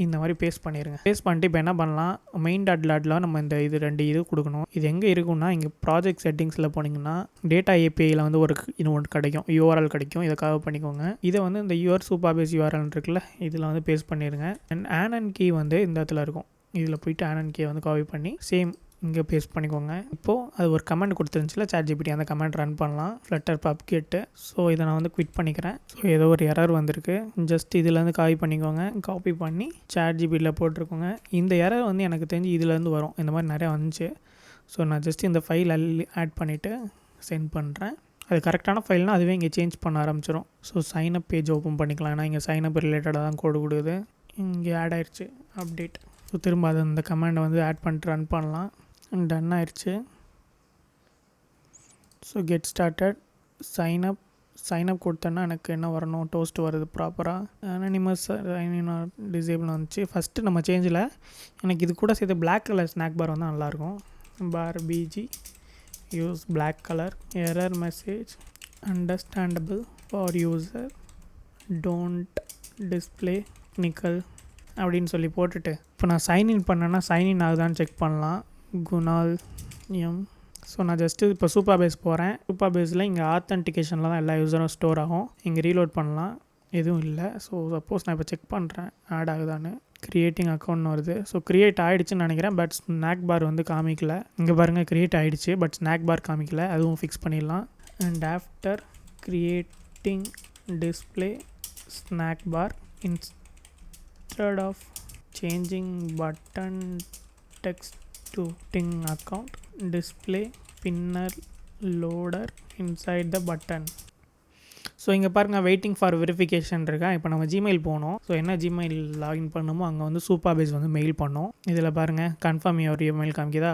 Speaker 1: இந்த மாதிரி பேஸ்ட் பண்ணிடுங்க. பேஸ்ட் பண்ணிட்டு இப்போ என்ன பண்ணலாம், மெயின் டாட்டில் நம்ம இந்த ரெண்டு இது கொடுக்கணும். இது எங்கே இருக்குன்னா இங்கே ப்ராஜெக்ட் செட்டிங்ஸில் போனீங்கன்னா டேட்டா ஏபிஐயில் வந்து ஒன்று கிடைக்கும், யூஆர்எல் கிடைக்கும். இதை காப்பி பண்ணிக்கோங்க. இதை வந்து இந்த சூப்பர்பேஸ் யூஆர்எல் இருக்குல்ல, இதில் வந்து பேஸ்ட் பண்ணிடுங்க. அண்ட் ஆனன் கீ வந்து இந்த இடத்துல இருக்கும். இதில் போயிட்டு ஆனன் கீயை வந்து காப்பி பண்ணி சேம் இங்கே பேஸ்ட் பண்ணிக்கோங்க. இப்போது அது ஒரு கமெண்ட் கொடுத்துருந்துச்சுல ChatGPT, அந்த கமெண்ட் ரன் பண்ணலாம். ஃப்ளட்டர் பப்கெட்டு. ஸோ இதை நான் வந்து குவிட் பண்ணிக்கிறேன். ஸோ ஏதோ ஒரு எரர் வந்திருக்கு. ஜஸ்ட் இதிலேருந்து காப்பி பண்ணிக்கோங்க. காப்பி பண்ணி ChatGPTயில் போட்டிருக்கோங்க. இந்த எரர் வந்து எனக்கு தெரிஞ்சு இதிலேருந்து வரும். இந்த மாதிரி நிறையா வந்துச்சு. ஸோ நான் ஜஸ்ட் இந்த ஃபைல் ஆட் பண்ணிவிட்டு சென்ட் பண்ணுறேன். அது கரெக்டான ஃபைல்னால் அதுவே இங்கே சேஞ்ச் பண்ண ஆரம்பிச்சிடும். ஸோ சைனப் பேஜ் ஓப்பன் பண்ணிக்கலாம். ஏன்னா இங்கே சைனப் ரிலேட்டடாக தான் கோடு கொடுக்குது. இங்கே ஆட் ஆயிடுச்சு அப்டேட். ஸோ திரும்ப அதை அந்த கமெண்டை வந்து ஆட் பண்ணிட்டு ரன் பண்ணலாம். டன் ஆயிடுச்சு. ஸோ கெட் ஸ்டார்டட் சைனப் கொடுத்தேன்னா எனக்கு என்ன வரணும், டோஸ்ட் வருது ப்ராப்பராக. அனானிமஸ் டிசேபிள் வந்துச்சு. ஃபஸ்ட்டு நம்ம சேஞ்சில் எனக்கு இது கூட சேர்த்து பிளாக் கலர் ஸ்நாக் பார் வந்து நல்லாயிருக்கும். Bar BG use black colour. Error message understandable for user don't display technical அப்படின்னு சொல்லி போட்டுட்டு இப்போ நான் சைன்இன் பண்ணேன்னா சைன்இன் ஆகுதான்னு செக் பண்ணலாம். குணால் எம். ஸோ நான் ஜஸ்ட்டு இப்போ சூப்பர்பேஸ் போகிறேன். சூப்பர்பேஸில் இங்கே ஆத்தென்டிகேஷனில் தான் எல்லா யூஸரும் ஸ்டோர் ஆகும். இங்கே ரீலோட் பண்ணலாம், எதுவும் இல்லை. ஸோ சப்போஸ் நான் இப்போ செக் பண்ணுறேன் ஆட் ஆகுதான்னு. க்ரியேட்டிங் அக்கௌண்ட்னு வருது. ஸோ க்ரியேட் ஆகிடுச்சுன்னு நினைக்கிறேன். பட் ஸ்நாக் பார் வந்து காமிக்கல. இங்கே பாருங்கள் க்ரியேட் ஆகிடுச்சு, பட் ஸ்நாக் பார் காமிக்கல. அதுவும் ஃபிக்ஸ் பண்ணிடலாம். And after creating display snack bar instead of changing button text to ting account, display pinner loader inside the button. So இங்கே பாருங்கள் வெயிட்டிங் ஃபார் வெரிஃபிகேஷன் இருக்கா. இப்போ நம்ம ஜிமெயில் போனோம். ஸோ என்ன ஜிமெயில் லாகின் பண்ணணுமோ அங்கே வந்து சூப்பர்பேஸ் வந்து மெயில் பண்ணோம். இதில் பாருங்கள் கன்ஃபார்ம் யுவர் இமெயில் காமிக்குதா.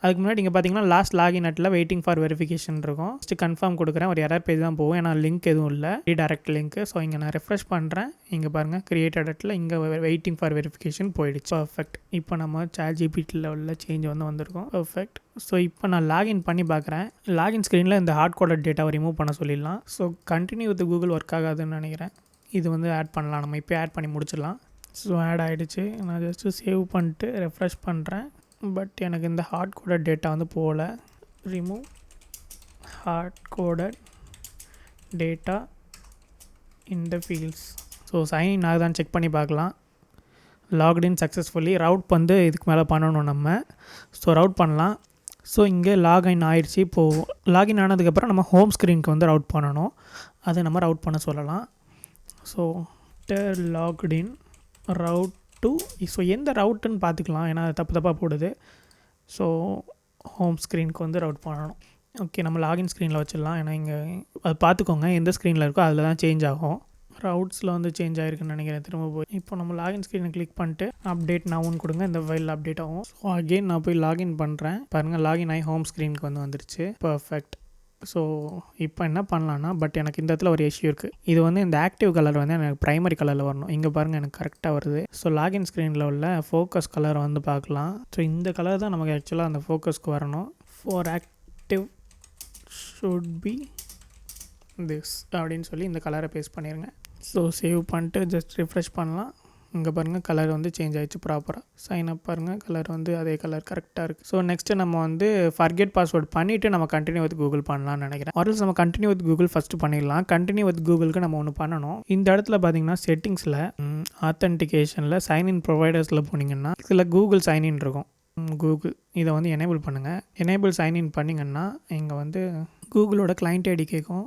Speaker 1: அதுக்கு முன்னாடி இங்கே பார்த்தீங்கன்னா last login அட்டில் waiting for verification இருக்கும். ஃபஸ்ட்டு கன்ஃபார்ம் கொடுக்குறேன். ஒரு எரர் பேஜ் தான் போகும், ஏன்னா லிங்க் எதுவும் இல்லை, ரீடைரக்ட் லிங்க்கு. ஸோ இங்கே நான் ரெஃப்ரெஷ் பண்ணுறேன். இங்கே பாருங்கள் கிரியேட்டட் அட்டில் இங்கே வெயிட்டிங் ஃபார் வெரிஃபிகேஷன் போயிடுச்சு. பர்ஃபெக்ட். இப்போ நம்ம ChatGPTயில் உள்ள சேஞ்ச் வந்து வந்திருக்கோம். பர்ஃபெக்ட். ஸோ இப்போ நான் லாகின் பண்ணி பார்க்குறேன். லாகின் ஸ்க்ரீனில் இந்த ஹார்ட் கோடட் டேட்டாவை ரிமூவ் பண்ண சொல்லிடலாம். So continue with Google work ஆகாதுன்னு நினைக்கிறேன். இது வந்து ஆட் பண்ணலாம். நம்ம இப்போ ஆட் பண்ணி முடிச்சிடலாம். ஸோ ஆட் ஆகிடுச்சு. நான் ஜஸ்ட்டு சேவ் பண்ணிட்டு ரெஃப்ரெஷ் பண்ணுறேன். பட் எனக்கு இந்த ஹார்ட் கோடட் டேட்டா வந்து போகல. Remove hard coded data in the fields. So sign in ஆகுதான்னு செக் பண்ணி பார்க்கலாம். Login successfully. ரவுட் வந்து இதுக்கு மேலே பண்ணணும் நம்ம. ஸோ ரவுட் பண்ணலாம். ஸோ இங்கே லாகின் ஆகிடுச்சு. இப்போது லாகின் ஆனதுக்கப்புறம் நம்ம ஹோம் ஸ்க்ரீனுக்கு வந்து ரவுட் பண்ணணும். அதை நம்ம ரவுட் பண்ண சொல்லலாம். So login route to. So எந்த ரவுட்டுன்னு பார்த்துக்கலாம், ஏன்னா அது தப்பாக போடுது. ஸோ ஹோம் ஸ்க்ரீனுக்கு வந்து ரவுட் பண்ணணும். ஓகே, நம்ம லாகின் ஸ்க்ரீனில் வச்சிடலாம். ஏன்னா இங்கே அது பார்த்துக்கோங்க எந்த ஸ்க்ரீனில் இருக்கோ அதில் தான் சேஞ்ச் ஆகும். ரவுட்ஸில் வந்து சேஞ்ச் ஆகிருக்குன்னு நினைக்கிறேன். திரும்ப போய் இப்போ நம்ம லாகின் ஸ்க்ரீனை கிளிக் பண்ணிட்டு அப்டேட் நவுன்னு கொடுங்க. இந்த ஃபைல் அப்டேட் ஆகும். ஸோ அகெயின் நான் போய் லாகின் பண்ணுறேன். பாருங்கள் லாகின் ஆகி ஹோம் ஸ்க்ரீனுக்கு வந்து வந்துருச்சு. பர்ஃபெக்ட். ஸோ இப்போ என்ன பண்ணலான்னா, பட் எனக்கு இந்த இடத்துல ஒரு இஷ்யூ இருக்குது. இது வந்து இந்த ஆக்டிவ் கலர் வந்து எனக்கு ப்ரைமரி கலரில் வரணும். இங்கே பாருங்கள் எனக்கு கரெக்டாக வருது. ஸோ லாகின் ஸ்க்ரீனில் உள்ள ஃபோக்கஸ் கலரை வந்து பார்க்கலாம். ஸோ இந்த கலர் தான் நமக்கு ஆக்சுவலாக அந்த ஃபோக்கஸ்க்கு வரணும். For active should be this அப்படின்னு சொல்லி இந்த கலரை பேஸ்ட் பண்ணிடுங்க. ஸோ சேவ் பண்ணிட்டு ஜஸ்ட் ரிஃப்ரெஷ் பண்ணலாம். இங்கே பாருங்கள் கலர் வந்து சேஞ்ச் ஆகிடுச்சு ப்ராப்பராக. சைன் அப் பாருங்கள் கலர் வந்து அதே கலர் கரெக்டாக இருக்குது. ஸோ நெக்ஸ்ட்டு நம்ம வந்து ஃபர்கெட் பாஸ்வேர்ட் பண்ணிவிட்டு நம்ம கண்டினியூ வித் கூகுள் பண்ணலாம்னு நினைக்கிறேன். ஆர்எல்ஸ் நம்ம கண்டினியூ வித் கூகுள் ஃபஸ்ட்டு பண்ணிடலாம். கண்டினியூ வித் கூகுளுக்கு நம்ம ஒன்று பண்ணணும். இந்த இடத்துல பார்த்தீங்கன்னா செட்டிங்ஸில் ஆத்தென்டிகேஷனில் சைன்இன் ப்ரொவைடர்ஸில் போனீங்கன்னா இதில் கூகுள் சைன்இன் இருக்கும். கூகுள் இதை வந்து எனேபிள் பண்ணுங்கள். எனேபிள் சைன்இன் பண்ணிங்கன்னா இங்கே வந்து கூகுளோட கிளைண்ட் ஐடி கேட்கும்.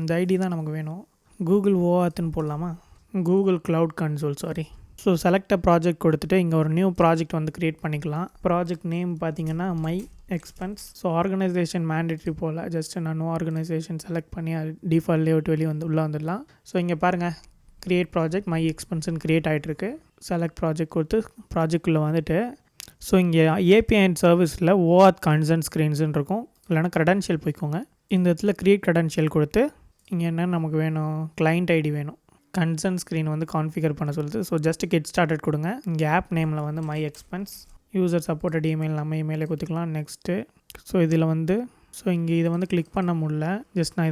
Speaker 1: இந்த ஐடி தான் நமக்கு வேணும். கூகுள் ஓஆத்னு போடலாமா? Google cloud console so select project கொடுத்துட்டு இங்கே ஒரு நியூ ப்ராஜெக்ட் வந்து க்ரியேட் பண்ணிக்கலாம். ப்ராஜெக்ட் நேம் பார்த்தீங்கன்னா my expense. So organisation mandatory போல் ஜஸ்ட் நான் நோ ஆர்கனைசேஷன் செலக்ட் பண்ணி டிஃபால்ட் லேஅவுட் வெளியே வந்து உள்ளே வந்துடலாம். ஸோ இங்கே பாருங்கள், க்ரியேட் ப்ராஜெக்ட் மை எக்ஸ்பென்ஸ்னு க்ரியேட் ஆகிட்டுருக்கு. செலக்ட் ப்ராஜெக்ட் கொடுத்து ப்ராஜெக்ட்குள்ளே வந்துட்டு ஸோ இங்கே ஏபிஐ அண்ட் சர்வீஸில் ஓஆத் கன்சர்ன் ஸ்க்ரீன்ஸ்ன்னு இருக்கும். இல்லைனா க்ரெடென்ஷியல் போய்க்கோங்க. இந்த இடத்துல க்ரியேட் க்ரெடென்ஷியல் கொடுத்து இங்கே என்ன நமக்கு வேணும், கிளைண்ட் ஐடி வேணும். கன்சர்ன் ஸ்க்ரீன் வந்து கான்ஃபிகர் பண்ண சொல்லுது. ஸோ ஜஸ்ட் கெட் ஸ்டார்டட் கொடுங்க. இங்கே ஆப் நேமில் வந்து my expense, user supported email நம்ம இமெயிலே கொடுத்துக்கலாம். நெக்ஸ்ட்டு ஸோ இதில் வந்து இங்கே இதை வந்து கிளிக் பண்ண முடியல. ஜஸ்ட் நான்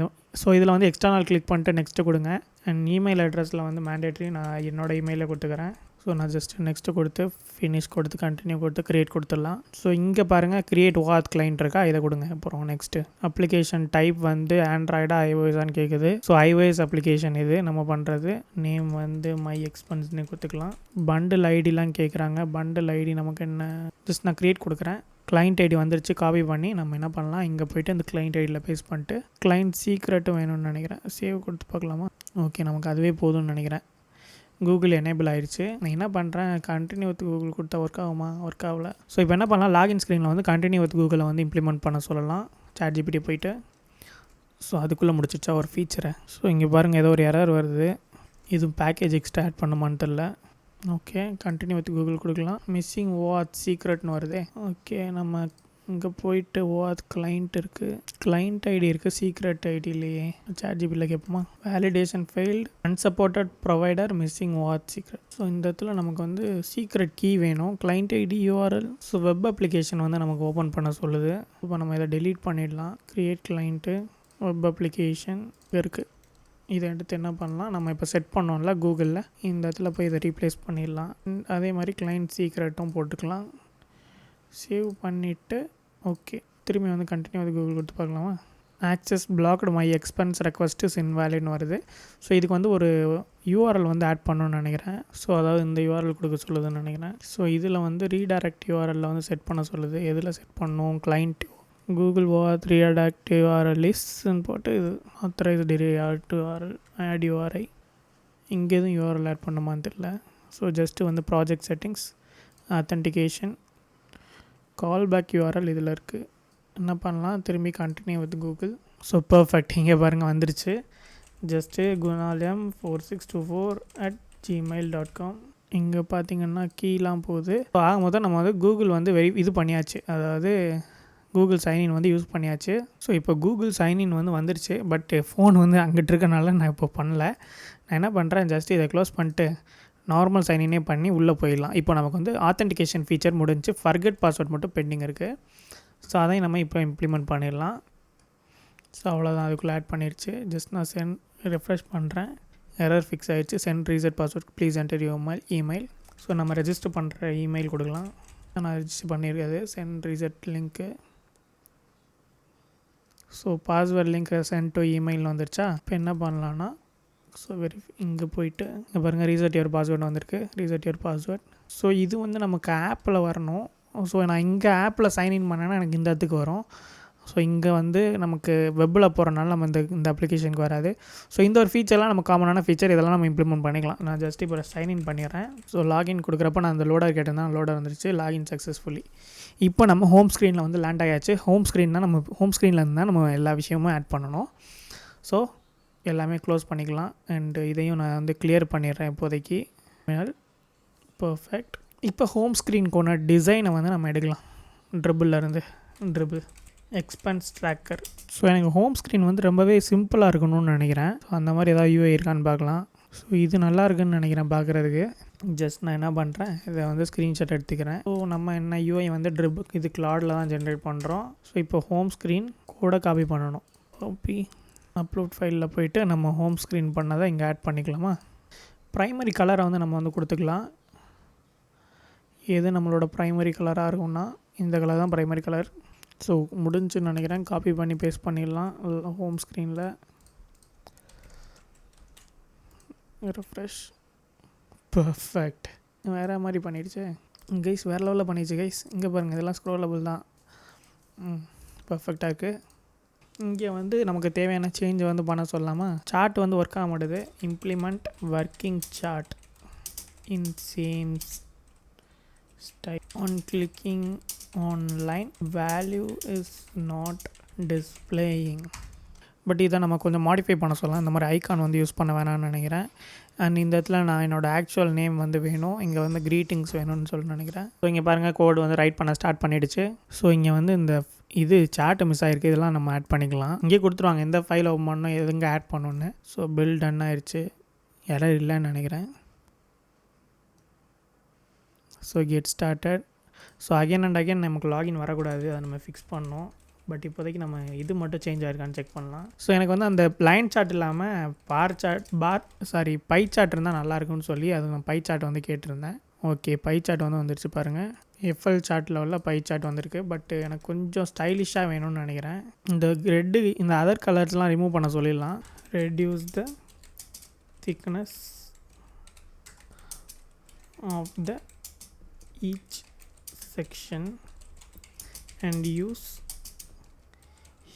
Speaker 1: இதில் வந்து எக்ஸ்டர்னல் கிளிக் பண்ணிட்டு நெக்ஸ்ட்டு கொடுங்க. அண்ட் இமெயில் அட்ரஸில் வந்து மேண்டேட்ரி நான் என்னோடய இமெயிலை கொடுத்துக்கிறேன். ஸோ நான் ஜஸ்ட்டு நெக்ஸ்ட்டு கொடுத்து ஃபினிஷ் கொடுத்து கண்டினியூ கொடுத்து க்ரியேட் கொடுத்துடலாம். ஸோ இங்கே பாருங்கள், க்ரியேட் ஓஆத் கிளைண்ட் இருக்கா, இதை கொடுங்க. அப்புறம் நெக்ஸ்ட்டு அப்ளிகேஷன் டைப் வந்து ஆண்ட்ராய்டா ஐஓஎஸ்ஸான்னு கேட்குது. ஸோ ஐஓஎஸ் அப்ளிகேஷன் இது நம்ம பண்ணுறது. நேம் வந்து மை எக்ஸ்பென்ஸ்னு கொடுத்துக்கலாம். பண்டில் ஐடிலாம் கேட்குறாங்க. பண்டில் ஐடி நமக்கு என்ன, ஜஸ்ட் நான் க்ரியேட் கொடுக்குறேன். கிளைண்ட் ஐடி வந்துருச்சு. காப்பி பண்ணி நம்ம என்ன பண்ணலாம், இங்கே போய்ட்டு அந்த கிளைண்ட் ஐடியில் பேஸ்ட் பண்ணிட்டு கிளைண்ட் சீக்ரெட்டும் வேணும்னு நினைக்கிறேன். சேவ் கொடுத்து பார்க்கலாமா? ஓகே, நமக்கு அதுவே போதும்னு நினைக்கிறேன். கூகுள் எனேபிள் ஆயிடுச்சு. நான் என்ன பண்ணுறேன், கண்டினியூ வித் கூகுள் கொடுத்தா ஒர்க் ஆகுமா? ஒர்க் ஆகல. ஸோ இப்போ என்ன பண்ணலாம், லாகின் ஸ்க்ரீனில் வந்து கண்டினியூ வித் கூகுளை வந்து இம்ப்ளிமெண்ட் பண்ண சொல்லலாம். ChatGPT போயிட்டு ஸோ அதுக்குள்ளே முடிச்சிச்சா ஒரு ஃபீச்சரை. ஸோ இங்கே பாருங்கள், ஏதோ ஒரு எரர் வருது. இது பேக்கேஜ் எக்ஸ்ட்ரா ஆட் பண்ணுமான்னு தெரில. ஓகே, கண்டினியூ வித் கூகுள் கொடுக்கலாம். மிஸ்ஸிங் ஓஆத் சீக்ரெட்னு வருதே. ஓகே, நம்ம இங்கே போயிட்டு ஓஆத் கிளைண்ட் இருக்குது, கிளைண்ட் ஐடி இருக்குது, சீக்ரெட் ஐடியிலேயே ChatGPTல கேட்போமா? Validation failed, unsupported provider, missing OAuth secret. So இந்த இடத்துல நமக்கு வந்து சீக்ரெட் கீ வேணும், client ID, URL. So web application வந்து நமக்கு ஓப்பன் பண்ண சொல்லுது. இப்போ நம்ம இதை டெலீட் பண்ணிடலாம். க்ரியேட் கிளைண்ட்டு, வெப் அப்ளிகேஷன் இருக்குது. இதை எடுத்து என்ன பண்ணலாம், நம்ம இப்போ செட் பண்ணோம்ல கூகுளில், இந்த இடத்துல போய் இதை ரீப்ளேஸ் பண்ணிடலாம். அதே மாதிரி கிளைண்ட் சீக்ரெட்டும் போட்டுக்கலாம். சேவ் பண்ணிவிட்டு ஓகே, திரும்பி வந்து கண்டினியூ வந்து கூகுள் கொடுத்து பார்க்கலாமா? Access blocked, my expense request is இன்வேலிட்னு வருது. ஸோ இதுக்கு வந்து ஒரு யூஆர்எல் வந்து ஆட் பண்ணணும்னு நினைக்கிறேன். ஸோ அதாவது இந்த யூஆர்எல் கொடுக்க சொல்லுதுன்னு நினைக்கிறேன். ஸோ இதில் வந்து ரீடைரக்ட் யூஆர்எல்ல வந்து செட் பண்ண சொல்லுது. எதில் செட் பண்ணணும், client Google OAuth redirect URL லிஸ்ட்னு போட்டு இது authorise redirect URL add URI. இங்கே எதுவும் யூஆர்எல் ஆட் பண்ணுமான்னு தெரியல. ஸோ ஜஸ்ட்டு வந்து project settings, authentication, call back URL இதில் இருக்குது. என்ன பண்ணலாம், திரும்பி continue with Google. So perfect, இங்கே பாருங்கள் வந்துருச்சு. Just gunalyam4624@gmail.com. இங்கே பார்த்தீங்கன்னா கீலாம் போகுது. ஸோ ஆகும்போது நம்ம வந்து கூகுள் வந்து இது பண்ணியாச்சு, அதாவது கூகுள் சைன்இன் வந்து யூஸ் பண்ணியாச்சு. ஸோ இப்போ கூகுள் சைன்இன் வந்து வந்துருச்சு. பட் ஃபோன் வந்து அங்கிட்டு இருக்கனால நான் இப்போ பண்ணல. நான் என்ன பண்ணுறேன், ஜஸ்ட் இதை க்ளோஸ் பண்ணிட்டு நார்மல் சைன்இனே பண்ணி உள்ளே போயிடலாம். இப்போ நமக்கு வந்து ஆத்தென்டிகேஷன் ஃபீச்சர் முடிஞ்சு, ஃபர்கெட் பாஸ்வேர்ட் மட்டும் பெண்டிங் இருக்குது. ஸோ அதையும் நம்ம இப்போ இம்ப்ளிமெண்ட் பண்ணிடலாம். ஸோ அவ்வளோதான், அதுக்குள்ளே ஆட் பண்ணிடுச்சு. ஜஸ்ட் நான் ரெஃப்ரெஷ் பண்ணுறேன். எரர் ஃபிக்ஸ் ஆகிடுச்சு. Send reset password, please enter your email. So நம்ம ரெஜிஸ்டர் பண்ணுற இமெயில் கொடுக்கலாம். நான் ரெஜிஸ்டர் பண்ணியிருக்காது. சென்ட் ரீசெட் லிங்க்கு. So password link send to email வந்துருச்சா? இப்போ என்ன பண்ணலான்னா, ஸோ இங்கே போயிட்டு இங்கே பாருங்கள், ரீசெட் யுவர் பாஸ்வேர்டு வந்திருக்கு. Reset your password. ஸோ இது வந்து நமக்கு ஆப்பில் வரணும். ஸோ நான் இங்கே ஆப்பில் சைன்இன் பண்ணேன்னா எனக்கு இந்த இடத்துக்கு வரும். ஸோ இங்கே வந்து நமக்கு வெப்பில் போகிறனால நம்ம இந்த அப்ளிகேஷனுக்கு வராது. ஸோ இந்த ஒரு ஃபீச்சர்லாம் நம்ம காமனான ஃபீச்சர், இதெல்லாம் நம்ம இம்ப்ளிமெண்ட் பண்ணிக்கலாம். நான் ஜஸ்ட் இப்போ சைன்இன் பண்ணிடுறேன். ஸோ லாகின் கொடுக்குறப்ப நான் அந்த லோடர் கேட்டிருந்தேன், லோடர் வந்துருச்சு. Login successfully. இப்போ நம்ம ஹோம் ஸ்க்ரீனில் வந்து லேண்ட் ஆகியாச்சு. ஹோம் ஸ்க்ரீன் தான், நம்ம ஹோம் ஸ்க்ரீனில் இருந்தால் நம்ம எல்லா விஷயமும் ஆட் பண்ணணும். ஸோ எல்லாமே க்ளோஸ் பண்ணிக்கலாம். அண்டு இதையும் நான் வந்து கிளியர் பண்ணிடுறேன் இப்போதைக்கு. பர்ஃபெக்ட். இப்போ ஹோம் ஸ்க்ரீனுக்கான டிசைனை வந்து நம்ம எடுக்கலாம். ட்ரிபிள்லேருந்து எக்ஸ்பென்ஸ் ட்ராக்கர். ஸோ எனக்கு ஹோம் ஸ்க்ரீன் வந்து ரொம்பவே சிம்பிளாக இருக்கணும்னு நினைக்கிறேன். ஸோ அந்த மாதிரி ஏதாவது யூஐ இருக்கான்னு பார்க்கலாம். ஸோ இது நல்லா இருக்குன்னு நினைக்கிறேன் பார்க்குறதுக்கு. ஜஸ்ட் நான் என்ன பண்ணுறேன், இதை வந்து ஸ்க்ரீன்ஷாட் எடுத்துக்கிறேன். ஸோ நம்ம என்ன யூஐ வந்து இது கிளாடில் தான் ஜென்ரேட் பண்ணுறோம். ஸோ இப்போ ஹோம் ஸ்க்ரீன் கூட காப்பி பண்ணணும். காப்பி அப்லோட் ஃபைலில் போயிட்டு நம்ம ஹோம் ஸ்க்ரீன் பண்ணதை இங்கே ஆட் பண்ணிக்கலாமா? ப்ரைமரி கலரை வந்து நம்ம வந்து கொடுத்துக்கலாம். எது நம்மளோட ப்ரைமரி கலராக இருக்கும்னா இந்த கலர் தான் ப்ரைமரி கலர். ஸோ முடிஞ்சுன்னு நினைக்கிறேன். காப்பி பண்ணி பேஸ்ட் பண்ணிடலாம் ஹோம் ஸ்க்ரீனில். ரெஃப்ரெஷ். பர்ஃபெக்ட். வேறு மாதிரி பண்ணிடுச்சு. கைஸ் வேறு லெவலில் பண்ணிச்சு கைஸ். இங்கே பாருங்கள், இதெல்லாம் ஸ்க்ரோலபிள் தான். பர்ஃபெக்டாக இருக்குது. இங்கே வந்து நமக்கு தேவையான சேஞ்சை வந்து பண்ண சொல்லலாமா? சார்ட் வந்து ஒர்க் ஆக மாட்டுது. Implement working chart in same style. On clicking on line, value is not displaying. But இதை நம்ம கொஞ்சம் மாடிஃபை பண்ண சொல்லலாம். இந்த மாதிரி ஐக்கான் வந்து யூஸ் பண்ண வேணாம்னு நினைக்கிறேன். அண்ட் இந்த இடத்துல நான் என்னோடய ஆக்சுவல் நேம் வந்து வேணும், இங்கே வந்து க்ரீட்டிங்ஸ் வேணும்னு சொல்லி நினைக்கிறேன். ஸோ இங்கே பாருங்கள், கோடு வந்து ரைட் பண்ண ஸ்டார்ட் பண்ணிடுச்சு. ஸோ இங்கே வந்து இந்த இது சார்ட் மிஸ் ஆகிருக்கு, இதெல்லாம் நம்ம ஆட் பண்ணிக்கலாம். இங்கே கொடுத்துருவாங்க எந்த ஃபைல் ஓப்பன் பண்ணணும், எதுங்க ஆட் பண்ணணுன்னு. ஸோ பில் டன் ஆயிடுச்சு, எரர் இல்லைன்னு நினைக்கிறேன். So get started. So again and again நமக்கு லாகின் வரக்கூடாது, அதை நம்ம ஃபிக்ஸ் பண்ணோம். பட் இப்போதைக்கு நம்ம இது மட்டும் சேஞ்ச் ஆகிருக்கான்னு செக் பண்ணலாம். ஸோ எனக்கு வந்து அந்த லைன் சார்ட் இல்லாமல் பை சார்ட் இருந்தால் நல்லாயிருக்குன்னு சொல்லி அது நான் பை சார்ட் வந்து கேட்டிருந்தேன். ஓகே, பை சார்ட் வந்து வந்துருச்சு பாருங்கள். எஃப்எல் சார்ட் லெவலில் பை சார்ட் வந்திருக்கு. பட் எனக்கு கொஞ்சம் ஸ்டைலிஷாக வேணும்னு நினைக்கிறேன். இந்த அதர் கலர்ஸ்லாம் ரிமூவ் பண்ண சொல்லிடலாம். Reduce the thickness of the each section and use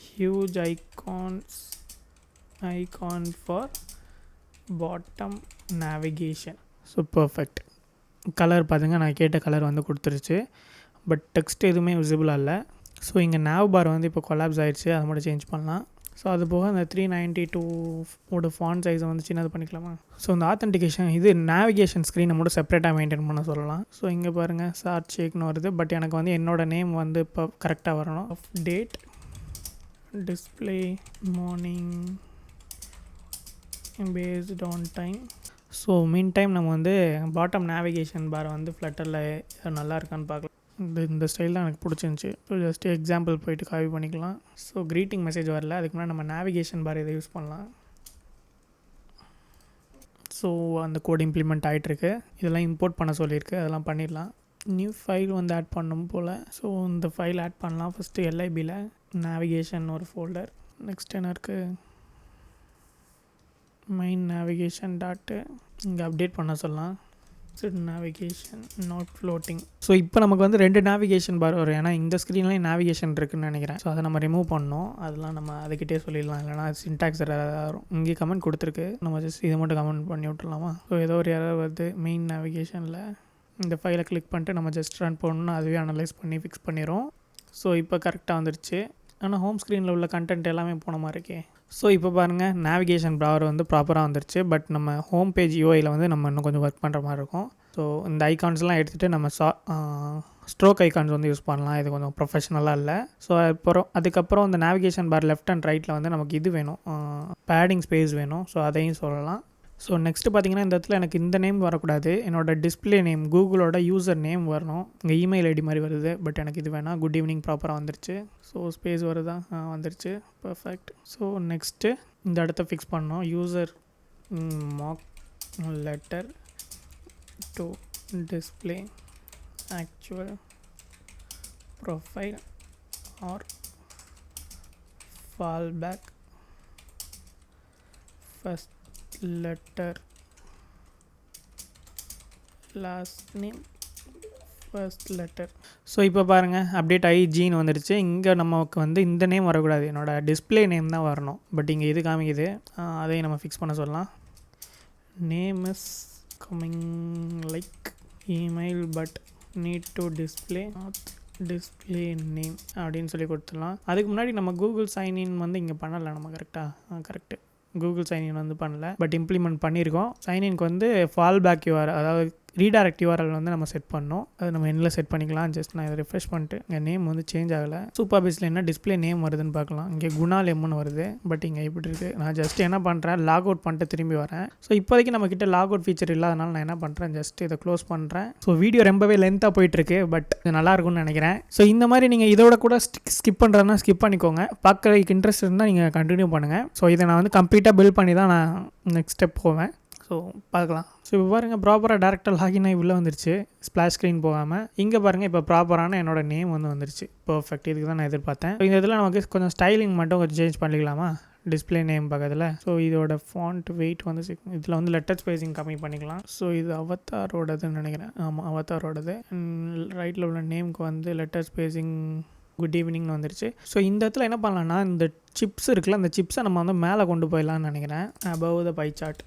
Speaker 1: huge icon for bottom navigation. So perfect. Colour பாருங்க, நான் கேட்ட கலர் வந்து கொடுத்துருச்சு. பட் டெக்ஸ்ட் எதுவுமே விசிபிளாக இல்லை. ஸோ இங்கே nav பார் வந்து இப்போ கொலாப்ஸ் ஆகிடுச்சு, அதை மட்டும் சேஞ்ச் பண்ணலாம். ஸோ அது போக அந்த 392 ஃபாண்ட் சைஸை வந்து சின்னது பண்ணிக்கலாமா? ஸோ இந்த ஆத்தென்டிகேஷன் இது நேவிகேஷன் ஸ்க்ரீனை மட்டும் செப்பரேட்டாக மெயின்டைன் பண்ண சொல்லலாம். ஸோ இங்கே பாருங்கள், சார்ட் ஷேக்னு வருது. பட் எனக்கு வந்து என்னோடய நேம் வந்து இப்போ கரெக்டாக வரணும். Of date display morning based on time. So mean time நம்ம வந்து பாட்டம் நேவிகேஷன் பாரை வந்து ஃப்ளட்டரில் நல்லா இருக்கான்னு பார்க்கலாம். இந்த ஸ்டைல் தான் எனக்கு பிடிச்சிருந்துச்சி. ஸோ ஜஸ்ட் எக்ஸாம்பிள் போய்ட்டு காப்பி பண்ணிக்கலாம். ஸோ க்ரீட்டிங் மெசேஜ் வரல, அதுக்கு முன்னாடி நம்ம நேவிகேஷன் பார் இதை யூஸ் பண்ணலாம். ஸோ அந்த கோட் இம்ப்ளிமெண்ட் ஆகிட்டுருக்கு. இதெல்லாம் இம்போர்ட் பண்ண சொல்லியிருக்கு, அதெல்லாம் பண்ணிடலாம். நியூ ஃபைல் வந்து ஆட் பண்ணணும் போல். ஸோ இந்த ஃபைல் ஆட் பண்ணலாம். ஃபஸ்ட்டு LIBயில் நேவிகேஷன் ஒரு ஃபோல்டர். நெக்ஸ்ட் என்ன இருக்குது, மெயின் நேவிகேஷன் டாட்டு இங்கே அப்டேட் பண்ண சொல்லலாம். Navigation not floating. ஸோ இப்போ நமக்கு வந்து 2 நேவிகேஷன் பார் வரும். ஏன்னா இந்த ஸ்க்ரீன்லேயும் நேவிகேஷன் இருக்குதுன்னு நினைக்கிறேன். ஸோ அதை நம்ம ரிமூவ் பண்ணோம். அதெல்லாம் நம்ம அதுக்கிட்டே சொல்லிடலாம், இல்லைனா சின்டாக்ஸ் வரும். இங்கே கமெண்ட் கொடுத்துருக்கு, நம்ம ஜஸ்ட் இதை மட்டும் கமெண்ட் பண்ணி விட்டுலாமா? ஸோ ஏதோ ஒரு எரர் வருது மெயின் நேவிகேஷனில். இந்த ஃபைலை கிளிக் பண்ணிட்டு நம்ம ஜஸ்ட் ரன் பண்ணணும்னா அதுவே அனலைஸ் பண்ணி ஃபிக்ஸ் பண்ணிடும். ஸோ இப்போ கரெக்டாக வந்துருச்சு. ஆனால் ஹோம் ஸ்க்ரீனில் உள்ள கண்டென்ட் எல்லாமே போன மாதிரி இருக்கே. ஸோ இப்போ பாருங்கள், நேவிகேஷன் பார் வந்து ப்ராப்பராக வந்துருச்சு. பட் நம்ம ஹோம் பேஜ் UIயில் வந்து நம்ம இன்னும் கொஞ்சம் ஒர்க் பண்ணுற மாதிரி இருக்கும். ஸோ இந்த ஐகான்ஸ்லாம் எடுத்துகிட்டு நம்ம ஸ்ட்ரோக் ஐகான்ஸ் வந்து யூஸ் பண்ணலாம். இது கொஞ்சம் ப்ரொஃபஷனலாக இல்லை. ஸோ அதுக்கப்புறம் இந்த நேவிகேஷன் பார் லெஃப்ட் அண்ட் ரைட்டில் வந்து நமக்கு இது வேணும், பேடிங் ஸ்பேஸ் வேணும். ஸோ அதையும் சொல்லலாம். ஸோ நெக்ஸ்ட்டு பார்த்தீங்கன்னா, இந்த இடத்துல எனக்கு இந்த நேம் வரக்கூடாது, என்னோடய டிஸ்பிளே நேம் கூகுளோட யூசர் நேம் வரணும். இங்கே இமெயில் ஐடி மாதிரி வருது. பட் எனக்கு இது வேணாம். குட் ஈவினிங் ப்ராப்பராக வந்துருச்சு. ஸோ ஸ்பேஸ் வருதா? வந்துருச்சு. பர்ஃபெக்ட். ஸோ நெக்ஸ்ட்டு இந்த இடத்த ஃபிக்ஸ் பண்ணோம். User mark letter to display actual profile or fall back first letter last name first letter. So இப்போ பாருங்கள், அப்டேட் ஆகி ஜீன் வந்துடுச்சு. இங்கே நமக்கு வந்து இந்த நேம் வரக்கூடாது, என்னோடய டிஸ்பிளே நேம் தான் வரணும். பட் இங்கே இது காமிக்குது, அதையும் நம்ம ஃபிக்ஸ் பண்ண சொல்லலாம். Name is coming like email but need to display not display name அப்படின்னு சொல்லி கொடுத்துடலாம். அதுக்கு முன்னாடி நம்ம கூகுள் சைன்இன் வந்து இங்கே பண்ணலை நம்ம. கரெக்டாக? கரெக்டு. கூகுள் சைன்இன் வந்து பண்ணல, பட் இம்ப்ளிமெண்ட் பண்ணியிருக்கோம். சைன்இன்க்கு வந்து ஃபால் பேக் URL, அதாவது ரீடைரக்ட் URL வந்து நம்ம செட் பண்ணோம். அது நம்ம எண்ணில் செட் பண்ணிக்கலாம். ஜஸ்ட் நான் இதை ரிஃப்ரெஷ் பண்ணிட்டு இங்கே நேம் வந்து சேஞ்ச் ஆகலை. சூப்பர் பேஸில் என்ன டிஸ்பிளே நேம் வருதுன்னு பார்க்கலாம். இங்கே குணால் எம்னு வருது. பட் இங்கே இப்படி இருக்குது. நான் ஜஸ்ட் என்ன பண்ணுறேன், லாக் அவுட் பண்ணிட்டு திரும்பி வரேன். ஸோ இப்போதைக்கு நம்மக்கிட்ட லாக் அவுட் ஃபீச்சர் இல்லாதனால நான் என்ன பண்ணுறேன், ஜஸ்ட் இதை க்ளோஸ் பண்ணுறேன். ஸோ வீடியோ ரொம்பவே லென்த்தாக போயிட்டுருக்கு, பட் இது நல்லாயிருக்கும்னு நினைக்கிறேன். ஸோ இந்த மாதிரி நீங்கள் இதோட கூட ஸ்கிப் பண்ணுறதுனா ஸ்கிப் பண்ணிக்கோங்க. பார்க்குறதுக்கு இன்ட்ரெஸ்ட் இருந்தால் நீங்கள் கண்டினியூ பண்ணுங்கள். ஸோ இதை நான் வந்து கம்ப்ளீட்டாக பில்ட் பண்ணி தான் நான் நெக்ஸ்ட் ஸ்டெப் போவேன். ஸோ பார்க்கலாம். ஸோ இப்போ பாருங்கள், ப்ராப்பராக டேரெக்டாக லாகின் ஆகி உள்ளே வந்துருச்சு, ஸ்ப்ளாஷ் ஸ்க்ரீன் போகாமல். இங்கே பாருங்கள், இப்போ ப்ராப்பரான என்னோடய நேம் வந்து வந்துருச்சு. பர்ஃபெக்ட். இதுக்கு தான் நான் எதிர்பார்த்தேன். இந்த இதில் நமக்கு கொஞ்சம் ஸ்டைலிங் மட்டும் கொஞ்சம் சேஞ்ச் பண்ணிக்கலாமா? டிஸ்பிளே நேம் பக்கத்தில். ஸோ இதோட ஃபாண்ட் வெயிட் வந்து இதில் வந்து லெட்டர் ஸ்பேசிங் கம்மி பண்ணிக்கலாம். ஸோ இது அவத்தாரோடதுன்னு நினைக்கிறேன். ஆமாம், அவத்தாரோடது. ரைட்டில் உள்ள நேமுக்கு வந்து லெட்டர் ஸ்பேசிங் குட் ஈவினிங்னு வந்துருச்சு. ஸோ இந்த இடத்துல என்ன பண்ணலான்னா, இந்த சிப்ஸ் இருக்குல்ல, அந்த சிப்ஸை நம்ம வந்து மேலே கொண்டு போயிடலான்னு நினைக்கிறேன், above the pie chart.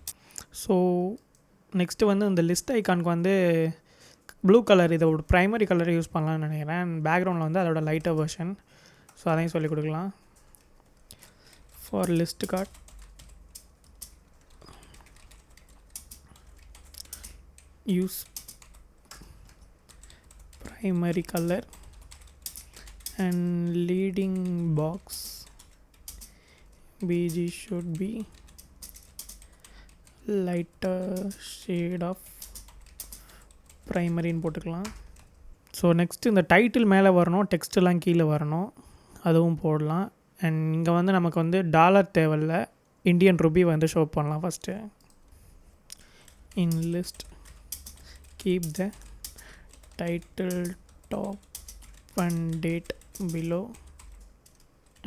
Speaker 1: So next வந்து இந்த லிஸ்ட் ஐக்கானுக்கு வந்து ப்ளூ கலர், இதோட ப்ரைமரி கலரை யூஸ் பண்ணலான்னு நினைக்கிறேன். அண்ட் பேக்ரவுண்டில் வந்து அதோட லைட்டர் வெர்ஷன். ஸோ அதையும் சொல்லிக் கொடுக்கலாம். For list card use primary colour and leading box bg should be lighter shade of primary போட்டுக்கலாம். ஸோ நெக்ஸ்ட்டு இந்த டைட்டில் மேலே வரணும், டெக்ஸ்ட்லாம் கீழே வரணும், அதுவும் போடலாம். அண்ட் இங்கே வந்து நமக்கு வந்து டாலர் தேவையில்ல, இந்தியன் ருபி வந்து ஷோ பண்ணலாம். First in list keep the title top and date below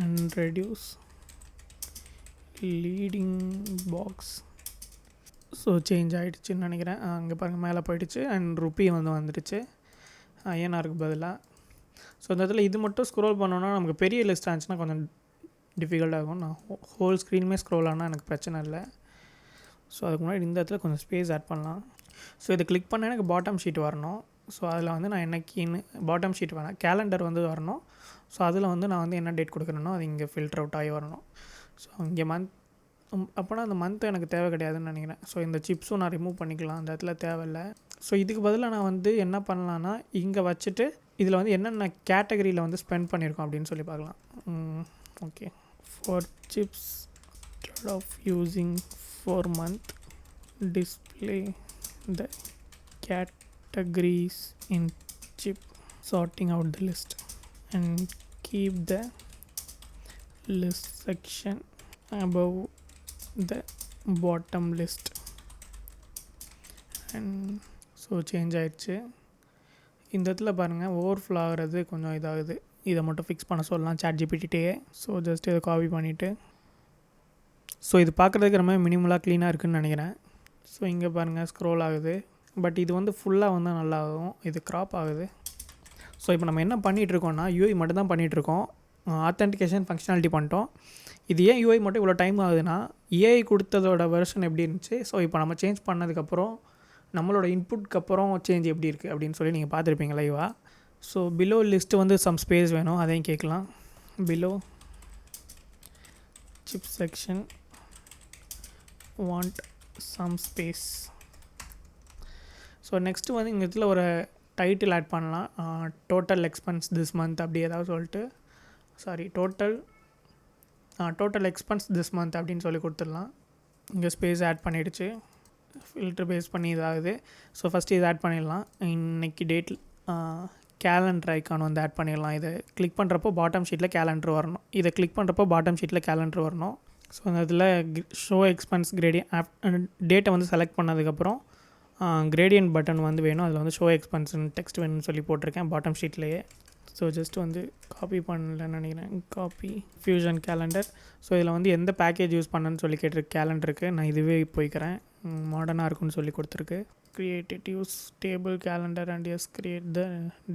Speaker 1: and reduce leading box. So change ஆகிடுச்சின்னு நினைக்கிறேன். அங்கே பாருங்கள் மேலே போயிடுச்சு. அண்ட் ருப்பி வந்து வந்துடுச்சு ஐஎன்ஆருக்கு பதிலாக. ஸோ இந்த இடத்துல இது மட்டும் ஸ்க்ரோல் பண்ணோன்னா நமக்கு பெரிய லிஸ்ட் ஆச்சுன்னா கொஞ்சம் டிஃபிகல்ட் ஆகும். நான் ஹோல் ஸ்க்ரீனுமே ஸ்க்ரோல் ஆனால் எனக்கு பிரச்சனை இல்லை. ஸோ அதுக்கு முன்னாடி இந்த இடத்துல கொஞ்சம் ஸ்பேஸ் ஆட் பண்ணலாம். ஸோ இதை கிளிக் பண்ணால் எனக்கு பாட்டம் ஷீட் வரணும். ஸோ அதில் வந்து நான் என்னைக்கின்னு பாட்டம் ஷீட் வேணாம், கேலண்டர் வந்து வரணும். ஸோ அதில் வந்து நான் வந்து என்ன டேட் கொடுக்குறேனோ அது இங்கே ஃபில்டர் அவுட் ஆகி வரணும். ஸோ இங்கே மந்த், அப்போனா அந்த மந்த் எனக்கு தேவை கிடையாதுன்னு நினைக்கிறேன். ஸோ இந்த சிப்ஸும் நான் ரிமூவ் பண்ணிக்கலாம், அந்த இடத்துல தேவையில்லை. ஸோ இதுக்கு பதிலாக நான் வந்து என்ன பண்ணலான்னா, இங்கே வச்சுட்டு இதில் வந்து என்னென்ன கேட்டகரியில் வந்து ஸ்பெண்ட் பண்ணியிருக்கோம் அப்படின்னு சொல்லி பார்க்கலாம். Okay, for chips instead of using for month, display the categories in chip, sorting out the list, and keep the list section above the bottom list. And so change ஆகிடுச்சு. இந்த இடத்துல பாருங்கள் ஓவர்ஃப்ளோ ஆகிறது கொஞ்சம் இதாகுது. இதை மட்டும் ஃபிக்ஸ் பண்ண சொல்லலாம் ChatGPT-யே. ஸோ ஜஸ்ட் இதை காப்பி பண்ணிவிட்டு, ஸோ இது பார்க்குறதுக்கு ரொம்ப மினிமலாக க்ளீனாக இருக்குதுன்னு நினைக்கிறேன். ஸோ இங்கே பாருங்கள் ஸ்க்ரோல் ஆகுது. பட் இது வந்து ஃபுல்லாக வந்து நல்லாகும், இது க்ராப் ஆகுது. ஸோ இப்போ நம்ம என்ன பண்ணிகிட்ருக்கோம்னா, UI மட்டும் தான் பண்ணிகிட்ருக்கோம். ஆத்தென்டிகேஷன் ஃபங்க்ஷனாலிட்டி பண்ணிட்டோம். இது ஏன் UI மட்டும் இவ்வளோ டைம் ஆகுதுன்னா, AI கொடுத்ததோட வெர்ஷன் எப்படி இருந்துச்சு, ஸோ இப்போ நம்ம சேஞ்ச் பண்ணதுக்கப்புறம் நம்மளோட இன்புட்க்கு அப்புறம் சேஞ்ச் எப்படி இருக்குது அப்படின்னு சொல்லி நீங்கள் பார்த்துருப்பீங்க லைவாக. ஸோ பிலோ லிஸ்ட்டு வந்து சம் ஸ்பேஸ் வேணும், அதையும் கேட்கலாம். Below chip section want some space. So next வந்து இந்த இடத்துல ஒரு டைட்டில் ஆட் பண்ணலாம். டோட்டல் எக்ஸ்பென்ஸ் திஸ் மந்த் அப்படி ஏதாவது சொல்லிட்டு, sorry total expense this month அப்படின்னு சொல்லி கொடுத்துடலாம். இங்கே ஸ்பேஸ் ஆட் பண்ணிடுச்சு, ஃபில்டர் பேஸ் பண்ணி இதாகுது. ஸோ ஃபஸ்ட்டு இதை ஆட் பண்ணிடலாம். இன்றைக்கி டேட் கேலண்டர் ஐக்கான் வந்து ஆட் பண்ணிடலாம். இதை கிளிக் பண்ணுறப்போ பாட்டம் ஷீட்டில் கேலண்டர் வரணும், இதை கிளிக் பண்ணுறப்போ பாட்டம் ஷீட்டில் கேலண்டர் வரணும். ஸோ அந்த இதில் ஷோ எக்ஸ்பென்ஸ் கிரேடியன் டேட்டை வந்து செலக்ட் பண்ணதுக்கப்புறம் கிரேடியன்ட் பட்டன் வந்து வேணும். அதில் வந்து ஷோ எக்ஸ்பென்ஸ்னு டெக்ஸ்ட் வேணும்னு சொல்லி போட்டிருக்கேன் பாட்டம் ஷீட்லேயே. ஸோ ஜஸ்ட் வந்து காப்பி பண்ணலன்னு நினைக்கிறேன், காப்பி ஃபியூஷன் கேலண்டர். ஸோ இதில் வந்து எந்த பேக்கேஜ் யூஸ் பண்ணணுன்னு சொல்லி கேட்டிருக்கு கேலண்டருக்கு. நான் இதுவே போய்க்கிறேன், மாடர்னாக இருக்குன்னு சொல்லி கொடுத்துருக்கு. Create it use table calendar and as create the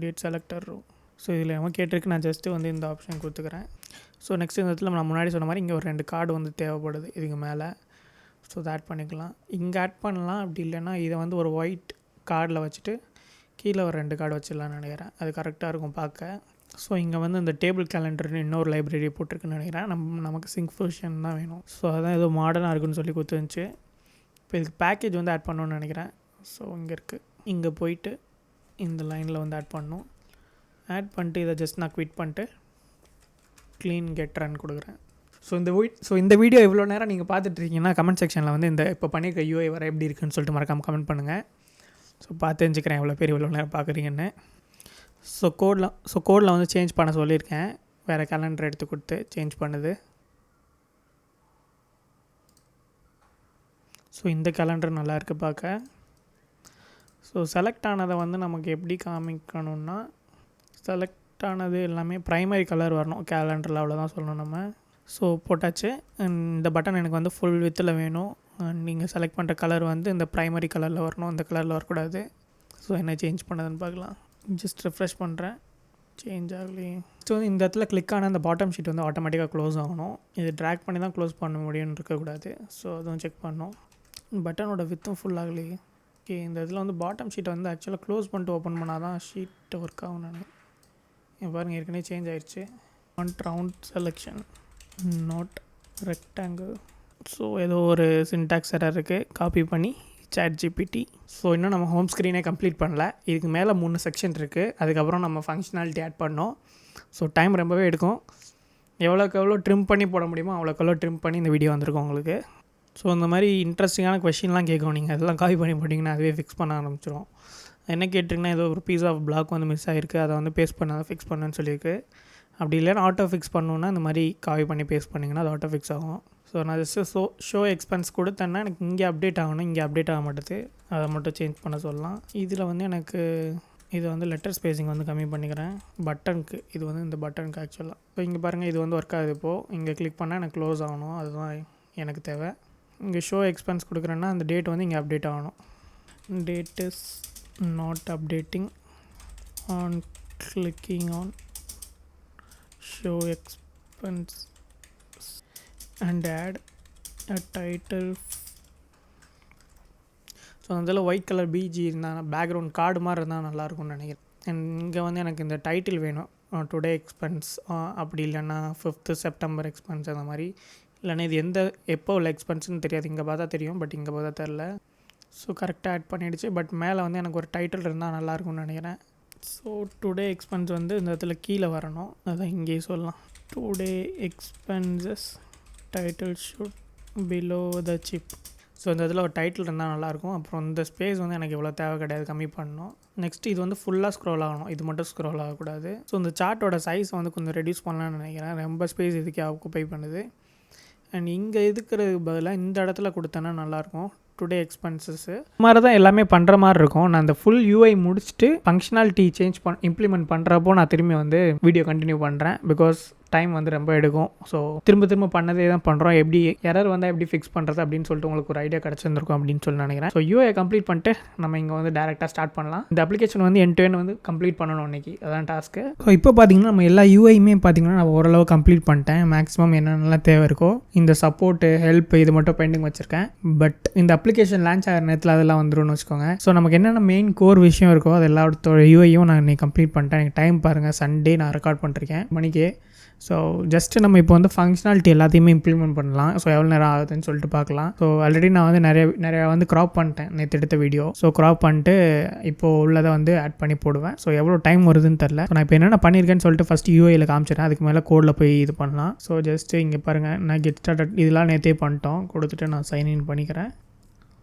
Speaker 1: date selector row. So இதில் எவன் கேட்டிருக்கு, நான் ஜஸ்ட்டு வந்து இந்த ஆப்ஷன் கொடுத்துக்கிறேன். ஸோ நெக்ஸ்ட் இந்த இடத்துல நான் முன்னாடி சொன்ன மாதிரி இங்கே ஒரு 2 கார்டு வந்து தேவைப்படுது இதுக்கு மேலே. ஸோ அதை ஆட் பண்ணிக்கலாம், இங்கே ஆட் பண்ணலாம். அப்படி இல்லைன்னா இதை வந்து ஒரு ஒயிட் கார்டில் வச்சுட்டு கீழே ஒரு 2 கார்டு வச்சிடலான்னு நினைக்கிறேன், அது கரெக்டாக இருக்கும் பார்க்க. ஸோ இங்கே வந்து இந்த டேபிள் கேலண்டர்னு இன்னொரு லைப்ரரி போட்டிருக்குன்னு நினைக்கிறேன். நமக்கு சிங்க்ஃபியூஷன் தான் வேணும். ஸோ அதான் ஏதோ மாடர்னாக இருக்குன்னு சொல்லி கொடுத்துருந்துச்சு. இப்போ இதுக்கு பேக்கேஜ் வந்து ஆட் பண்ணணும்னு நினைக்கிறேன். ஸோ இங்கே இருக்குது, இங்கே போயிட்டு இந்த லைனில் வந்து ஆட் பண்ணணும். ஆட் பண்ணிட்டு இதை ஜஸ்ட் நான் குவிட் பண்ணிட்டு க்ளீன் கெட் ரன் கொடுக்குறேன். ஸோ இந்த வீடியோ எவ்வளோ நேரம் நீங்கள் பார்த்துட்ருக்கீங்கன்னா கமெண்ட் செக்ஷனில் வந்து இந்த இப்போ பண்ணியிருக்க UI வர எப்படி இருக்குன்னு சொல்லிட்டு மறக்காமல் கமெண்ட் பண்ணுங்கள். ஸோ பார்த்து தெரிஞ்சுக்கிறேன் எவ்வளோ பேர் இவ்வளோ நேரம் பார்க்குறீங்கன்னு. ஸோ கோடில் வந்து சேஞ்ச் பண்ண சொல்லியிருக்கேன், வேறு கேலண்டர் எடுத்து கொடுத்து சேஞ்ச் பண்ணுது. ஸோ இந்த கேலண்டர் நல்லா இருக்குது பார்க்க. ஸோ செலக்ட் ஆனதை வந்து நமக்கு எப்படி காமிக்கணுன்னா, செலக்ட் ஆனது எல்லாமே ப்ரைமரி கலர் வரணும் கேலண்டரில், அவ்வளோதான் சொல்லணும் நம்ம. ஸோ போட்டாச்சு. இந்த பட்டன் எனக்கு வந்து ஃபுல் வித்தில் வேணும். நீங்கள் செலக்ட் பண்ணுற கலர் வந்து இந்த ப்ரைமரி கலரில் வரணும், இந்த கலரில் வரக்கூடாது. ஸோ என்ன சேஞ்ச் பண்ணதுன்னு பார்க்கலாம். ஜஸ்ட் ரெஃப்ரெஷ் பண்ணுறேன், சேஞ்ச் ஆகலையே. ஸோ இந்த இடத்துல கிளிக் ஆனால் அந்த பாட்டம் ஷீட் வந்து ஆட்டோமேட்டிக்காக க்ளோஸ் ஆகணும். இது ட்ராக் பண்ணி தான் க்ளோஸ் பண்ண முடியும்னு இருக்கக்கூடாது. ஸோ அதுவும் செக் பண்ணோம். பட்டனோட வித்தும் ஃபுல் ஆகலையே. ஓகே, இந்த இதில் வந்து பாட்டம் ஷீட்டை வந்து ஆக்சுவலாக க்ளோஸ் பண்ணிட்டு ஓப்பன் பண்ணால் தான் ஷீட் ஒர்க் ஆகும். நான் பாருங்கள் ஏற்கனவே சேஞ்ச் ஆயிடுச்சு. Want round selection not rectangle. So ஏதோ ஒரு சின்டாக்ஸ் எரர் இருக்குது, காப்பி பண்ணி ChatGPT. ஸோ இன்னும் நம்ம ஹோம் ஸ்க்ரீனே கம்ப்ளீட் பண்ணல. இதுக்கு மேலே 3 செக்ஷன் இருக்குது. அதுக்கப்புறம் நம்ம ஃபங்க்ஷனாலிட்டி ஆட் பண்ணோம். ஸோ டைம் ரொம்பவே எடுக்கும். எவ்வளோக்கு எவ்வளோ ட்ரிம் பண்ணி போட முடியுமோ அவ்வளோக்கு எவ்வளோ ட்ரிம் பண்ணி இந்த வீடியோ வந்திருக்கும் உங்களுக்கு. ஸோ இந்த மாதிரி இன்ட்ரெஸ்டிங்கான கொஷின்லாம் கேட்கும். நீங்கள் அதெல்லாம் காப்பி பண்ணி போட்டிங்கன்னா அதுவே ஃபிக்ஸ் பண்ண ஆரம்பிச்சிடும். என்ன கேட்டிங்கன்னா ஏதோ ஒரு பீஸ் ஆஃப் பிளாக் வந்து மிஸ் ஆகிருக்கு, அதை வந்து பேஸ்ட் பண்ண ஃபிக்ஸ் பண்ணுன்னு சொல்லியிருக்கு. அப்படி இல்லைன்னா ஆட்டோ ஃபிக்ஸ் பண்ணணுன்னா இந்த மாதிரி காப்பி பண்ணி பேஸ்ட் பண்ணிங்கன்னா அது ஆட்டோ ஃபிக்ஸ் ஆகும். ஸோ நான் ஜஸ்ட்டு ஷோ எக்ஸ்பென்ஸ் கொடுத்தேன்னா எனக்கு இங்கே அப்டேட் ஆகணும், இங்கே அப்டேட் ஆக மாட்டேது. அதை மட்டும் சேஞ்ச் பண்ண சொல்லலாம். இதில் வந்து எனக்கு இது வந்து லெட்டர் ஸ்பேஸிங் வந்து கம்மி பண்ணிக்கிறேன். பட்டனுக்கு இது வந்து இந்த பட்டனுக்கு ஆக்சுவலாக. ஸோ இங்கே பாருங்கள் இது வந்து ஒர்க் ஆகுது. இப்போது இங்கே கிளிக் பண்ணால் எனக்கு க்ளோஸ் ஆகணும், அதுதான் எனக்கு தேவை. இங்கே ஷோ எக்ஸ்பென்ஸ் கொடுக்குறேன்னா அந்த டேட் வந்து இங்கே அப்டேட் ஆகணும். Date is not updating on clicking on show expense and add a title. So அதில் ஒயிட் கலர் பிஜி இருந்தால் பேக்ரவுண்ட் கார்டு மாதிரி இருந்தால் நல்லாயிருக்கும்னு நினைக்கிறேன். அண்ட் இங்கே வந்து எனக்கு இந்த டைட்டில் வேணும், டுடே எக்ஸ்பென்ஸ், அப்படி இல்லைன்னா 5th செப்டம்பர் எக்ஸ்பென்ஸ் அந்த மாதிரி. இல்லைன்னா இது எப்போ உள்ள எக்ஸ்பென்ஸ்னு தெரியாது. இங்கே பார்த்தா தெரியும், பட் இங்கே பார்த்தா தெரில. ஸோ கரெக்டாக ஆட் பண்ணிடுச்சு. பட் மேலே வந்து எனக்கு ஒரு டைட்டில் இருந்தால் நல்லாயிருக்கும்னு நினைக்கிறேன். ஸோ டுடே எக்ஸ்பென்ஸ் வந்து இந்த இடத்துல கீழே வரணும், அதான் இங்கேயே சொல்லலாம். Today expenses title should below the chip. So இந்த இதில் ஒரு டைட்டில் இருந்தால் நல்லாயிருக்கும். அப்புறம் இந்த ஸ்பேஸ் வந்து எனக்கு இவ்வளோ தேவை கிடையாது, கம்மி பண்ணணும். நெக்ஸ்ட் இது வந்து ஃபுல்லாக ஸ்க்ரோல் ஆகணும், இது மட்டும் ஸ்க்ரோல் ஆகக்கூடாது. ஸோ இந்த சார்ட்டோட சைஸ் வந்து கொஞ்சம் ரெடியூஸ் பண்ணலான்னு நினைக்கிறேன். ரொம்ப ஸ்பேஸ் இதுக்கே ஆக்குப்பை பண்ணுது. அண்ட் இங்கே இருக்கிறதுக்கு பதிலாக இந்த இடத்துல கொடுத்தேன்னா நல்லாயிருக்கும். டுடே எக்ஸ்பென்சஸ்ஸு மாதிரி தான் எல்லாமே பண்ணுற மாதிரி இருக்கும். நான் அந்த ஃபுல் யூஐ முடிச்சுட்டு ஃபங்க்ஷனாலிட்டி இம்ப்ளிமெண்ட் பண்ணுறப்போ நான் திரும்பி வந்து வீடியோ கண்டினியூ பண்ணுறேன். பிகாஸ் டைம் வந்து ரொம்ப எடுக்கும். ஸோ திரும்ப பண்ணதே தான் பண்ணுறோம். எப்படி எரர் வந்தால் எப்படி ஃபிக்ஸ் பண்ணுறது அப்படின்னு சொல்லிட்டு உங்களுக்கு ஒரு ஐடியா கிடச்சிருந்துருக்கும் அப்படின்னு சொல்லி நினைக்கிறேன். ஸோ யூஐ கம்ப்ளீட் பண்ணிட்டு நம்ம இங்கே வந்து டேரெக்டாக ஸ்டார்ட் பண்ணலாம். இந்த அப்ளிகேஷன் வந்து எண்ட் டு எண்ட் வந்து கம்ப்ளீட் பண்ணணும் இன்றைக்கி, அதான் டாஸ்க்கு. ஸோ இப்போ பார்த்தீங்கன்னா நம்ம எல்லா யூஐயுமே பார்த்தீங்கன்னா நான் ஓரளவு கம்ப்ளீட் பண்ணிட்டேன். மேக்ஸிமம் என்னென்னலாம் தேவை இருக்கோ. இந்த சப்போர்ட்டு, ஹெல்ப் இது மட்டும் பெண்டிங் வச்சுருக்கேன். பட் இந்த அப்ளிகேஷன் லான்ச் ஆகிற நேரத்தில் அதெல்லாம் வந்துடும்னு வச்சுக்கோங்க. ஸோ நமக்கு என்னென்ன மெயின் கோர் விஷயம் இருக்கோ அது எல்லாத்தோட யூஐயும் நான் இன்னைக்கு கம்ப்ளீட் பண்ணிட்டேன். எனக்கு டைம் பாருங்கள், சண்டே நான் ரெக்கார்ட் பண்ணிருக்கேன் மணிக்கே. ஸோ ஜஸ்ட்டு நம்ம இப்போ வந்து ஃபங்க்ஷனாலிட்டி எல்லாத்தையுமே இம்ப்ளிமெண்ட் பண்ணலாம். ஸோ எவ்வளோ நேரம் ஆகுதுன்னு சொல்லிட்டு பார்க்கலாம். ஸோ ஆல்ரெடி நான் வந்து நிறைய வந்து க்ராப் பண்ணிட்டேன் நேற்று எடுத்த வீடியோ. ஸோ க்ராப் பண்ணிட்டு இப்போது உள்ளதை வந்து ஆட் பண்ணி போடுவேன். ஸோ எவ்வளோ டைம் வருதுன்னு தெரில. ஸோ நான் இப்போ என்னென்ன பண்ணியிருக்கேன்னு சொல்லிட்டு ஃபஸ்ட்டு யூஐயில் காமிச்சிட்டேன். அதுக்கு மேலே கோடில் போய் இது பண்ணலாம். ஸோ ஜஸ்ட்டு இங்கே பாருங்கள், நான் கெட் ஸ்டார்டட் இதெல்லாம் நேற்றே பண்ணிட்டோம். கொடுத்துட்டு நான் சைன்இன் பண்ணிக்கிறேன்.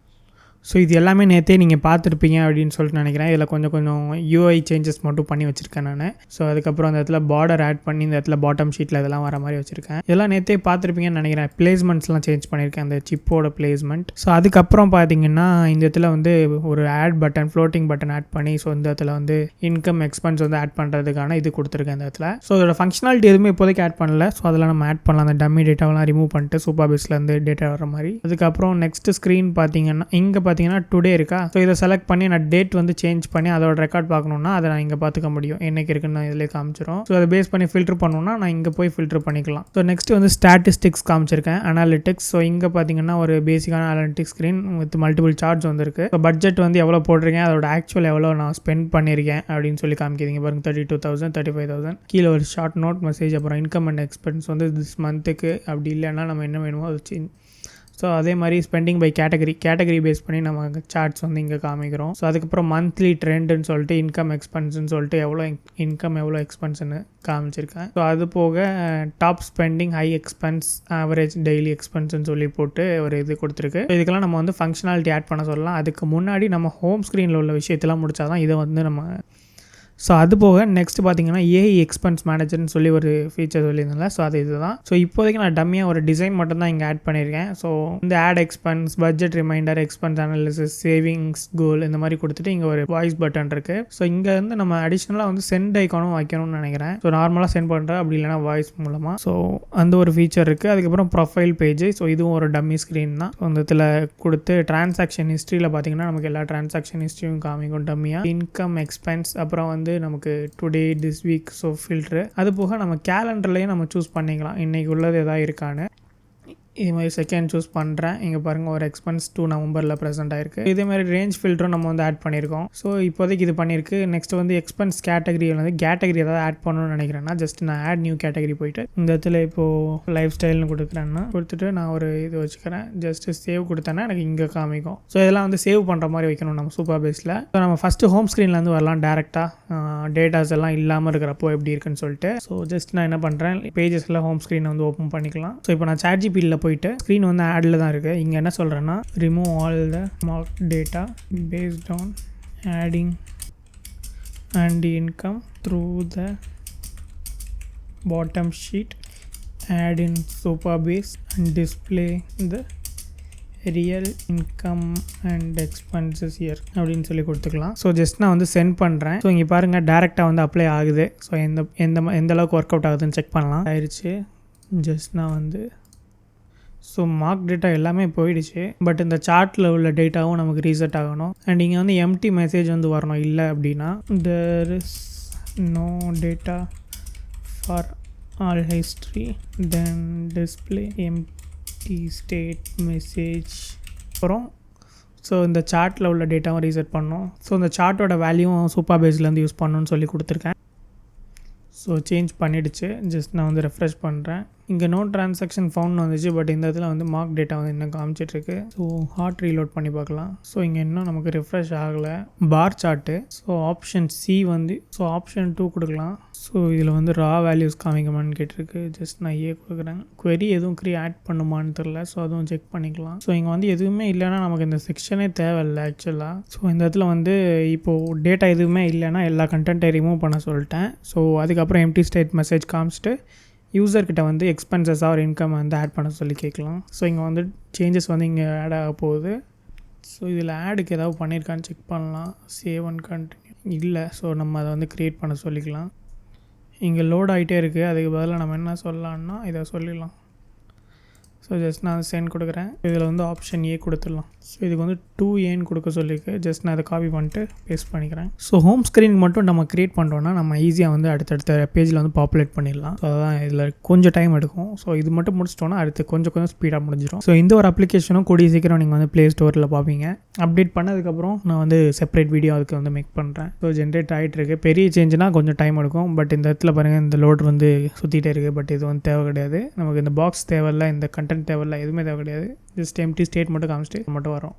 Speaker 1: ஸோ இது எல்லாமே நேற்றே நீங்கள் பார்த்துருப்பீங்க அப்படின்னு சொல்லிட்டு நினைக்கிறேன். இதில் கொஞ்சம் யூஐ சேஞ்சஸ் மட்டும் பண்ணி வச்சுருக்கேன் நான். ஸோ அதுக்கப்புறம் அந்த இடத்துல பார்டர் ஆட் பண்ணி இந்த இடத்துல பாட்டம் ஷீட்டில் இதெல்லாம் வர மாதிரி வச்சுருக்கேன். இதெல்லாம் நேற்றே பார்த்துருப்பீங்கன்னு நினைக்கிறேன். பிளேஸ்மெண்ட்ஸ்லாம் சேஞ்ச் பண்ணியிருக்கேன், அந்த சிப்போட பிளேஸ்மெண்ட். ஸோ அதுக்கப்புறம் பார்த்தீங்கன்னா இந்த இடத்துல வந்து ஒரு add button, floating button add பண்ணி ஸோ இந்த இடத்துல வந்து இன்கம் எக்ஸ்பென்ஸ் வந்து ஆட் பண்ணுறதுக்கான இது கொடுத்துருக்கேன் இந்த இடத்துல. ஸோ அதோட ஃபங்க்ஷனாலிட்டி எதுவுமே இப்போதைக்கு ஆட் பண்ணல. ஸோ அதெல்லாம் நம்ம ஆட் பண்ணலாம். அந்த டம்மி டேட்டாவெலாம் ரிமூவ் பண்ணிட்டு சூப்பர் பேஸ்லேருந்து டேட்டா வர மாதிரி. அதுக்கப்புறம் நெக்ஸ்ட் ஸ்க்ரீன் பார்த்தீங்கன்னா இங்கே பார்த்தீங்கன்னா டுடே இருக்கா. ஸோ இதை செலக்ட் பண்ணி நான் டேட் வந்து சேஞ்ச் பண்ணி அதோட ரெக்கார்ட் பார்க்கணுன்னா அதை நான் இங்கே பார்த்துக்க முடியும். என்னைக்கு இருக்குன்னு நான் இதிலே காமிச்சிடும். ஸோ அதை பேஸ் பண்ணி ஃபில்டர் பண்ணணும்னா நான் இங்கே போய் ஃபில்டர் பண்ணிக்கலாம். ஸோ நெக்ஸ்ட் வந்து ஸ்டாட்டிஸ்டிக்ஸ் காமிச்சிருக்கேன், அனாலிட்டிக்ஸ். ஸோ இங்கே பார்த்தீங்கன்னா ஒரு பேசிக்கான analytics screen with multiple charts வந்துருக்கு. ஸோ பட்ஜெட் வந்து எவ்வளோ போட்டிருக்கேன், அதோட ஆக்சுவல் எவ்வளோ நான் ஸ்பெண்ட் பண்ணியிருக்கேன் அப்படின்னு சொல்லி காமிக்கிறீங்க பாருங்க. 32,000, 35,000. கீழே ஒரு ஷார்ட் நோட் மெசேஜ், அப்புறம் இன்கம் அண்ட் எக்ஸ்பென்ஸ் வந்து திஸ் மந்த்துக்கு. அப்படி இல்லைன்னா நம்ம என்ன வேணுமோ அது ஸோ அதே மாதிரி ஸ்பெண்டிங் பை கேட்டகரி பேஸ் பண்ணி நம்ம சார்ட்ஸ் வந்து இங்கே காமிக்கிறோம். ஸோ அதுக்கப்புறம் மந்த்லி ட்ரெண்டுன்னு சொல்லிட்டு இன்கம் எக்ஸ்பென்ஸ்ன்னு சொல்லிட்டு எவ்வளோ இன்கம் எவ்வளோ எக்ஸ்பென்ஸ்ன்னு காமிச்சிருக்கேன். ஸோ அது போக top spending, high expense, average daily எக்ஸ்பென்ஸ்ன்னு சொல்லி போட்டு ஒரு இது கொடுத்துருக்கு. இதுக்கெல்லாம் நம்ம வந்து ஃபங்க்ஷனாலிட்டி ஆட் பண்ண சொல்லலாம். அதுக்கு முன்னாடி நம்ம ஹோம் ஸ்க்ரீனில் உள்ள விஷயத்தெல்லாம் முடிச்சாதான் இதை வந்து நம்ம ஸோ அது போக நெக்ஸ்ட் பார்த்தீங்கன்னா ஏஐ எக்ஸ்பென்ஸ் மேனேஜர்னு சொல்லி ஒரு ஃபீச்சர் சொல்லியிருந்தேன்ல. ஸோ அது இதுதான். ஸோ இப்போதைக்கு நான் டம்மியாக ஒரு டிசைன் மட்டும் தான் இங்கே ஆட் பண்ணியிருக்கேன். ஸோ இந்த add expense, budget reminder, expense analysis, savings goal இந்த மாதிரி கொடுத்துட்டு இங்கே ஒரு வாய்ஸ் பட்டன் இருக்குது. ஸோ இங்கே வந்து நம்ம அடிஷ்னலாக வந்து சென்ட் ஐக்கானும் வைக்கணும்னு நினைக்கிறேன். ஸோ நார்மலாக சென்ட் பண்ணுறேன், அப்படி இல்லைனா வாய்ஸ் மூலமாக. ஸோ அந்த ஒரு ஃபீச்சர் இருக்குது. அதுக்கப்புறம் ப்ரொஃபைல் பேஜ். ஸோ இதுவும் ஒரு டம்மி ஸ்க்ரீன் தான். ஸோ அந்த இதில் கொடுத்து டிரான்சாக்ஷன் ஹிஸ்ட்ரியில் பார்த்தீங்கன்னா நமக்கு எல்லா டிரான்சாக்ஷன் ஹிஸ்ட்ரியும் காமிக்கும் டம்மியாக. இன்கம், எக்ஸ்பென்ஸ், அப்புறம் வந்து நமக்கு today, this week, so filter. அது போக நம்ம கேலண்டர்லேயும் நம்ம சூஸ் பண்ணிக்கலாம் இன்றைக்கி உள்ளது எதாவது இருக்கான்னு. இது மாதிரி செகண்ட் சூஸ் பண்ணுறேன். இங்கே பாருங்கள் ஒரு எக்ஸ்பென்ஸ் 2 நவம்பரில் ப்ரெசென்ட் ஆயிருக்கு. இதே மாதிரி ரேஞ்ச் ஃபில்டரும் நம்ம வந்து ஆட் பண்ணியிருக்கோம். ஸோ இப்போதைக்கு இது பண்ணியிருக்கு. நெக்ஸ்ட் வந்து எக்ஸ்பென்ஸ் கேட்டகரியில் வந்து கேட்டகரி ஏதாவது ஆட் பண்ணணும்னு நினைக்கிறேன்னா ஜஸ்ட் நான் ஆட் நியூ கேட்டகரி போயிட்டு இந்த இடத்துல இப்போது லைஃப் ஸ்டைல்னு கொடுக்குறேன்னா கொடுத்துட்டு நான் ஒரு இது வச்சுக்கிறேன். ஜஸ்ட் சேவ் கொடுத்தேன்னா எனக்கு இங்கே காமிக்கும். ஸோ இதெல்லாம் வந்து சேவ் பண்ணுற மாதிரி வைக்கணும் நம்ம சூப்பர் பேஸில். ஸோ நம்ம ஃபஸ்ட்டு ஹோம் ஸ்க்ரீன்லேருந்து வரலாம் டேரெக்டாக டேட்டாஸ் எல்லாம் இல்லாமல் இருக்கிறப்போ எப்படி இருக்குன்னு சொல்லிட்டு. ஸோ ஜஸ்ட் நான் என்ன பண்ணுறேன், பேஜஸில் ஹோம் ஸ்க்ரீனை வந்து ஓப்பன் பண்ணிக்கலாம். ஸோ இப்போ நான் ChatGPTல போயிட்டு ஸ்க்ரீன் வந்து ஆடில் தான் இருக்குது. இங்கே என்ன சொல்கிறேன்னா remove all the mark data based on adding and income through the bottom sheet, add in Supabase and display the real income and expenses year அப்படின்னு சொல்லி கொடுத்துக்கலாம். ஸோ ஜஸ்ட் நான் வந்து சென்ட் பண்ணுறேன். ஸோ இங்கே பாருங்கள் டேரெக்டாக வந்து அப்ளை ஆகுது. ஸோ எந்த அளவுக்கு ஒர்க் அவுட் ஆகுதுன்னு செக் பண்ணலாம். ஆயிடுச்சு. ஜஸ்ட் நான் வந்து மார்க் டேட்டா எல்லாமே போயிடுச்சு. பட் இந்த சார்ட்டில் உள்ள டேட்டாவும் நமக்கு ரீசெட் ஆகணும். அண்ட் இங்கே வந்து எம்டி மெசேஜ் வந்து வரணும். இல்லை அப்படின்னா there is no data for all history then display empty state message. அப்புறம் ஸோ இந்த சார்ட்டில் உள்ள டேட்டாவும் ரீசெட் பண்ணணும். ஸோ இந்த சார்ட்டோட வேல்யூவும் சூப்பர் பேஸ்லேருந்து யூஸ் பண்ணணும்னு சொல்லி கொடுத்துருக்கேன். So change பண்ணிவிடுச்சு. ஜஸ்ட் நான் வந்து ரெஃப்ரெஷ் பண்ணுறேன். இங்கே நோ ட்ரான்சாக்ஷன் ஃபவுண்ட் வந்துச்சு. பட் இந்த இடத்துல வந்து மார்க் டேட்டா வந்து இன்னும் காமிச்சிட்ருக்கு. ஸோ ஹாட் ரீலோட் பண்ணி பார்க்கலாம். ஸோ இங்கே இன்னும் நமக்கு ரெஃப்ரெஷ் ஆகலை. பார் சார்ட்டு. ஸோ ஆப்ஷன் சி வந்து ஆப்ஷன் 2 கொடுக்கலாம். ஸோ இதில் வந்து ரா வேல்யூஸ் காமிக்குமான்னு கேட்டிருக்கு. ஜஸ்ட் நான் ஏ கொடுக்குறேன். query எதுவும் ஆட் பண்ணுமான்னு தெரில. ஸோ அதுவும் செக் பண்ணிக்கலாம். ஸோ இங்கே வந்து எதுவுமே இல்லைன்னா நமக்கு இந்த செக்ஷனே தேவையில்லை ஆக்சுவலாக. ஸோ இந்த இடத்துல வந்து இப்போது டேட்டா எதுவுமே இல்லைன்னா எல்லா கண்டென்ட்டை ரிமூவ் பண்ண சொல்லிட்டேன். ஸோ அதுக்கப்புறம் எம்டி ஸ்டேட் மெசேஜ் காமிச்சிட்டு யூசர்கிட்ட வந்து எக்ஸ்பென்சஸ் ஆர் இன்கம் வந்து ஆட் பண்ண சொல்லி கேட்கலாம். ஸோ இங்கே வந்து சேஞ்சஸ் வந்து இங்கே ஆட் ஆக போகுது. ஸோ இதில் ஆடுக்கு ஏதாவது பண்ணியிருக்கான்னு செக் பண்ணலாம். சேவ் அண்ட் கண்டினியூ இல்லை. ஸோ நம்ம அதை வந்து க்ரியேட் பண்ண சொல்லிக்கலாம். இங்கே லோட் ஆகிட்டே இருக்குது. அதுக்கு பதிலாக நம்ம என்ன சொல்லலாம்னா இதை சொல்லிடலாம். ஸோ ஜஸ்ட் நான் சென்ட் கொடுக்குறேன். இதில் வந்து ஆப்ஷன் ஏ கொடுத்துடலாம். ஸோ இதுக்கு வந்து 2Aன்னு கொடுக்க சொல்லியிருக்கு. ஜஸ்ட் நான் அதை காப்பி பண்ணிட்டு பேஸ்ட் பண்ணிக்கிறேன். ஸோ ஹோம் ஸ்க்ரீனுக்கு மட்டும் நம்ம க்ரியேட் பண்ணுறோன்னா நம்ம ஈஸியாக வந்து அடுத்தடுத்த பேஜில் வந்து பாப்புலேட் பண்ணிடலாம். ஸோ அதான் இதில் கொஞ்சம் டைம் எடுக்கும். ஸோ இது மட்டும் முடிச்சிட்டோன்னா அடுத்து கொஞ்சம் ஸ்பீடாக முடிஞ்சிடும். ஸோ இந்த ஒரு அப்ளிகேஷனும் கூடிய சீக்கிரம் நீங்கள் வந்து ப்ளே ஸ்டோரில் பார்ப்பீங்க. அப்டேட் பண்ணதுக்கப்புறம் நான் வந்து செப்பரேட் வீடியோ அதுக்கு வந்து மேக் பண்ணுறேன். ஸோ ஜென்ரேட் ஆகிட்டுருக்கு. பெரிய சேஞ்சுனால் கொஞ்சம் டைம் எடுக்கும். பட் இந்த இடத்துல பாருங்கள் இந்த லோட் வந்து சுற்றிட்டே இருக்குது. பட் இது வந்து தேவை கிடையாது. நமக்கு இந்த பாக்ஸ் தேவையில்லை, இந்த கண்டென்ட் தேவையில்லை, எதுவுமே தேவை கிடையாது. ஜஸ்ட் எம்டி ஸ்டேட் மட்டும் காமிச்சிட்டு மட்டும் வரும்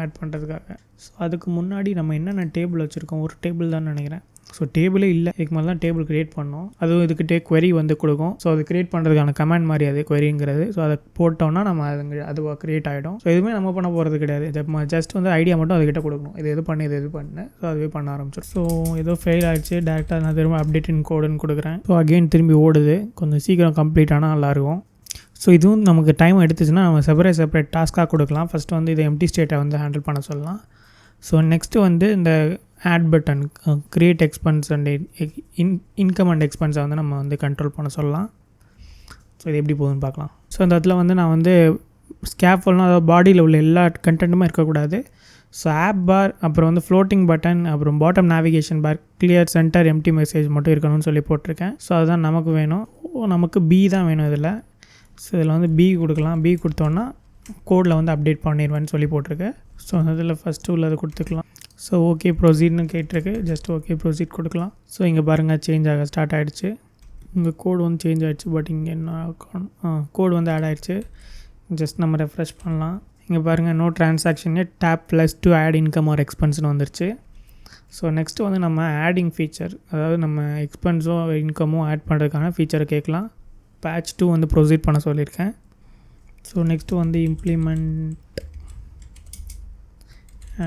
Speaker 1: ஆட் பண்ணுறதுக்காக. ஸோ அதுக்கு முன்னாடி நம்ம என்னென்ன டேபிள் வச்சுருக்கோம், ஒரு டேபிள் தான் நினைக்கிறேன். ஸோ டேபிளே இல்லை. இதுக்கு மேலே தான் டேபிள் க்ரியேட் பண்ணோம். அதுவும் இதுக்கிட்டே query வந்து கொடுக்கும். ஸோ அது க்ரியேட் பண்ணுறதுக்கான கமெண்ட் மாதிரி அது queryங்கிறது. ஸோ அதை போட்டோம்னா நம்ம அதுவாக க்ரியேட் ஆகிடும். ஸோ எதுவுமே நம்ம பண்ண போகிறது கிடையாது. ஜஸ்ட் வந்து ஐடியா மட்டும் அதுக்கிட்ட கொடுக்கணும். இது பண்ணு, இது பண்ணு. ஸோ அதுவே பண்ண ஆரம்பிச்சிடும். ஸோ ஏதோ ஃபெயில் ஆகிடுச்சு. டேரெக்டாக நான் திரும்ப அப்டேட் இன் கோடுன்னு கொடுக்குறேன். ஸோ அகெயின் திரும்பி ஓடுது. கொஞ்சம் சீக்கிரம் கம்ப்ளீட் ஆனால் நல்லாயிருக்கும். ஸோ இதுவும் நமக்கு டைம் எடுத்துச்சுன்னா நம்ம செப்பரேட் டாஸ்க்காக கொடுக்கலாம். ஃபஸ்ட்டு வந்து இதை எம்டி ஸ்டேட்டை வந்து ஹேண்டில் பண்ண சொல்லலாம். ஸோ நெக்ஸ்ட்டு வந்து இந்த add button create expense and income and எக்ஸ்பென்ஸை வந்து நம்ம வந்து கண்ட்ரோல் பண்ண சொல்லலாம். ஸோ இது எப்படி போகுதுன்னு பார்க்கலாம். ஸோ இந்த இடத்துல வந்து நான் வந்து ஸ்கேஃபோல்ட்னா அதாவது பாடியில் உள்ள எல்லா கண்டென்ட்டுமே இருக்கக்கூடாது. ஸோ ஆப் பார், அப்புறம் வந்து ஃப்ளோட்டிங் பட்டன், அப்புறம் bottom navigation bar, clear centre, empty message மட்டும் இருக்கணும்னு சொல்லி போட்டிருக்கேன். ஸோ அதுதான் நமக்கு வேணும். நமக்கு பி தான் வேணும் இதில். ஸோ இதில் வந்து பி கொடுக்கலாம். பி கொடுத்தோன்னா கோடில் வந்து அப்டேட் பண்ணிடுவேன்னு சொல்லி போட்டிருக்கு. ஸோ அதில் ஃபஸ்ட்டு உள்ளது கொடுத்துக்கலாம். ஸோ ஓகே ப்ரொசீட்னு கேட்டிருக்கு. ஜஸ்ட் ஓகே ப்ரொசீட் கொடுக்கலாம். ஸோ இங்கே பாருங்கள் சேஞ்ச் ஆக ஸ்டார்ட் ஆகிடுச்சு. இங்கே கோடு வந்து சேஞ்ச் ஆகிடுச்சு. பட் இங்கே என்ன கோடு வந்து ஆட் ஆகிடுச்சு. ஜஸ்ட் நம்ம ரெஃப்ரெஷ் பண்ணலாம். இங்கே பாருங்கள் no transaction tab plus to add income or எக்ஸ்பென்ஸ்னு வந்துருச்சு. ஸோ நெக்ஸ்ட்டு வந்து நம்ம ஆடிங் ஃபீச்சர், அதாவது நம்ம எக்ஸ்பென்ஸோ இன்கமோ ஆட் பண்ணுறதுக்கான ஃபீச்சரை கேட்கலாம். பேட்ச் 2 வந்து ப்ரொசீட் பண்ண சொல்லியிருக்கேன். ஸோ நெக்ஸ்ட்டு வந்து இம்ப்ளிமெண்ட்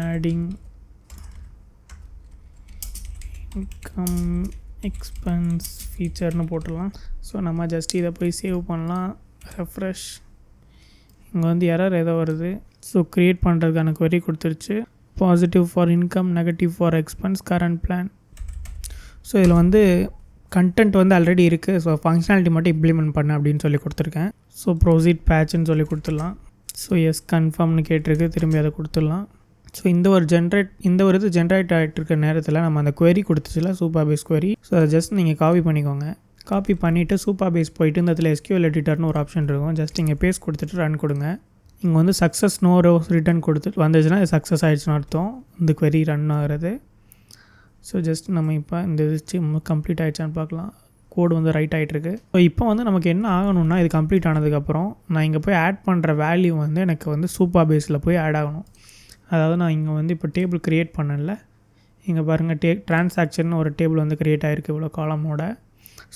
Speaker 1: ஆடிங் இன்கம் எக்ஸ்பென்ஸ் ஃபீச்சர்னு போட்டுடலாம். ஸோ நம்ம ஜஸ்ட் இதை போய் சேவ் பண்ணலாம். ரெஃப்ரெஷ். இங்கே வந்து எரர் ஏதோ வருது. ஸோ க்ரியேட் பண்ணுறதுக்கான query கொடுத்துருச்சு. Positive for income, negative for expense, current plan. So இதில் வந்து கண்டென்ட் வந்து ஆல்ரெடி இருக்குது. ஸோ ஃபங்க்ஷனாலிட்டி மட்டும் இம்ப்ளிமெண்ட் பண்ண அப்படின்னு சொல்லி கொடுத்துருக்கேன். ஸோ ப்ரொசீட் பேட்ச்னு சொல்லி கொடுத்துடலாம். ஸோ எஸ் கன்ஃபார்ம்னு கேட்டிருக்கு, திரும்பி அதை கொடுத்துடலாம். ஸோ இந்த ஒரு இது ஜென்ரேட் ஆகிட்டு இருக்க நேரத்தில் நம்ம அந்த query கொடுத்துச்சுல சூப்பர் பேஸ் query. ஸோ அதை ஜஸ்ட் நீங்கள் காப்பி பண்ணிக்கோங்க. காப்பி பண்ணிவிட்டு சூப்பர் பேஸ் போயிட்டு இந்த இடத்துல SQL எடிட்டர்னு ஒரு ஆப்ஷன் இருக்கும். ஜஸ்ட் இங்கே பேஸ்ட் கொடுத்துட்டு ரன் கொடுங்க. இங்கே வந்து சக்ஸஸ் நோ ரோஸ் ரிட்டர்ன் கொடுத்துட்டு வந்துச்சுன்னா சக்ஸஸ் ஆகிடுச்சுன்னு அர்த்தம் இந்த query ரன் ஆகிறது. ஸோ ஜஸ்ட் நம்ம இப்போ இந்த இது கம்ப்ளீட் ஆகிடுச்சான்னு பார்க்கலாம். கோடு வந்து ரைட் ஆகிட்டுருக்கு. ஸோ இப்போ வந்து நமக்கு என்ன ஆகணும்னா இது கம்ப்ளீட் ஆனதுக்கப்புறம் நான் இங்கே போய் ஆட் பண்ணுற வேல்யூ வந்து எனக்கு வந்து சூப்பர் பேஸில் போய் ஆட் ஆகணும். அதாவது நான் இங்கே வந்து இப்போ டேபிள் க்ரியேட் பண்ணல. இங்கே பாருங்கள் ட்ரான்சாக்ஷன் ஒரு டேபிள் வந்து க்ரியேட் ஆகிருக்கு இவ்வளோ காலமோட.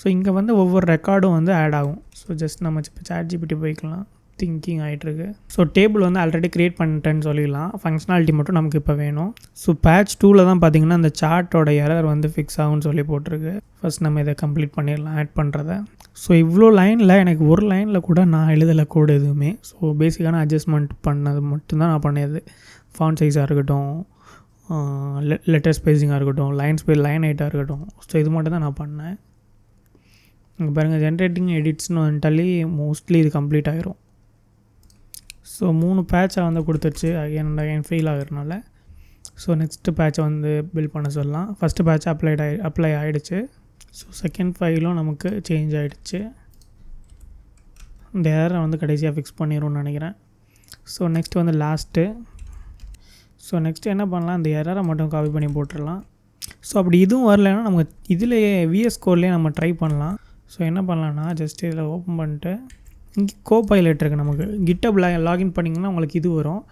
Speaker 1: ஸோ இங்கே வந்து ஒவ்வொரு ரெக்கார்டும் வந்து ஆட் ஆகும். ஸோ ஜஸ்ட் நம்ம இப்போ ChatGPT போய்க்கலாம். திங்கிங் ஆகிட்டுருக்கு. ஸோ டேபிள் வந்து ஆல்ரெடி க்ரியேட் பண்ணிட்டேன்னு சொல்லிடலாம். ஃபங்க்ஷனாலிட்டி மட்டும் நமக்கு இப்போ வேணும். ஸோ பேட்ச் 2ல் தான் பார்த்திங்கன்னா அந்த சார்ட்டோட எரர் வந்து ஃபிக்ஸ் ஆகும்னு சொல்லி போட்டிருக்கு. ஃபஸ்ட் நம்ம இதை கம்ப்ளீட் பண்ணிடலாம் ஆட் பண்ணுறத. ஸோ இவ்வளோ லைனில் எனக்கு ஒரு லைனில் கூட நான் எழுதலை கோடு எதுவுமே. ஸோ பேசிக்கான அட்ஜஸ்ட்மெண்ட் பண்ணது மட்டும்தான் நான் பண்ணியது. ஃபாண்ட் சைஸாக இருக்கட்டும், லெட்டர் ஸ்பேஸிங்காக இருக்கட்டும், லைன் ஹைட்டாக இருக்கட்டும். ஸோ இது மட்டும் தான் நான் பண்ணேன். இங்கே பாருங்கள் ஜென்ரேட்டிங் எடிட்ஸ்னு வந்துட்டாலே மோஸ்ட்லி இது கம்ப்ளீட் ஆகிரும். ஸோ 3 பேட்சை வந்து கொடுத்துருச்சு அகைன் ஃபெயில் ஆகிறதுனால. ஸோ நெக்ஸ்ட்டு பேட்சை வந்து பில்ட் பண்ண சொல்லலாம். ஃபஸ்ட்டு பேட்ச் அப்ளை ஆகிடுச்சு. ஸோ செகண்ட் ஃபைலும் நமக்கு சேஞ்ச் ஆகிடுச்சு. இந்த எரரை வந்து கடைசியாக ஃபிக்ஸ் பண்ணிடும்னு நினைக்கிறேன். ஸோ நெக்ஸ்ட் வந்து லாஸ்ட்டு. ஸோ நெக்ஸ்ட்டு என்ன பண்ணலாம், இந்த எரரை மட்டும் காப்பி பண்ணி போட்டுடலாம். ஸோ அப்படி இதுவும் வரலைன்னா நமக்கு இதிலேயே VS கோட்லேயே நம்ம ட்ரை பண்ணலாம். ஸோ என்ன பண்ணலான்னா ஜஸ்ட் இதில் ஓப்பன் பண்ணிட்டு இங்கே கோபைலட் இருக்குது நமக்கு. கிட்டப் லாகின் பண்ணிங்கன்னா உங்களுக்கு இது வரும்.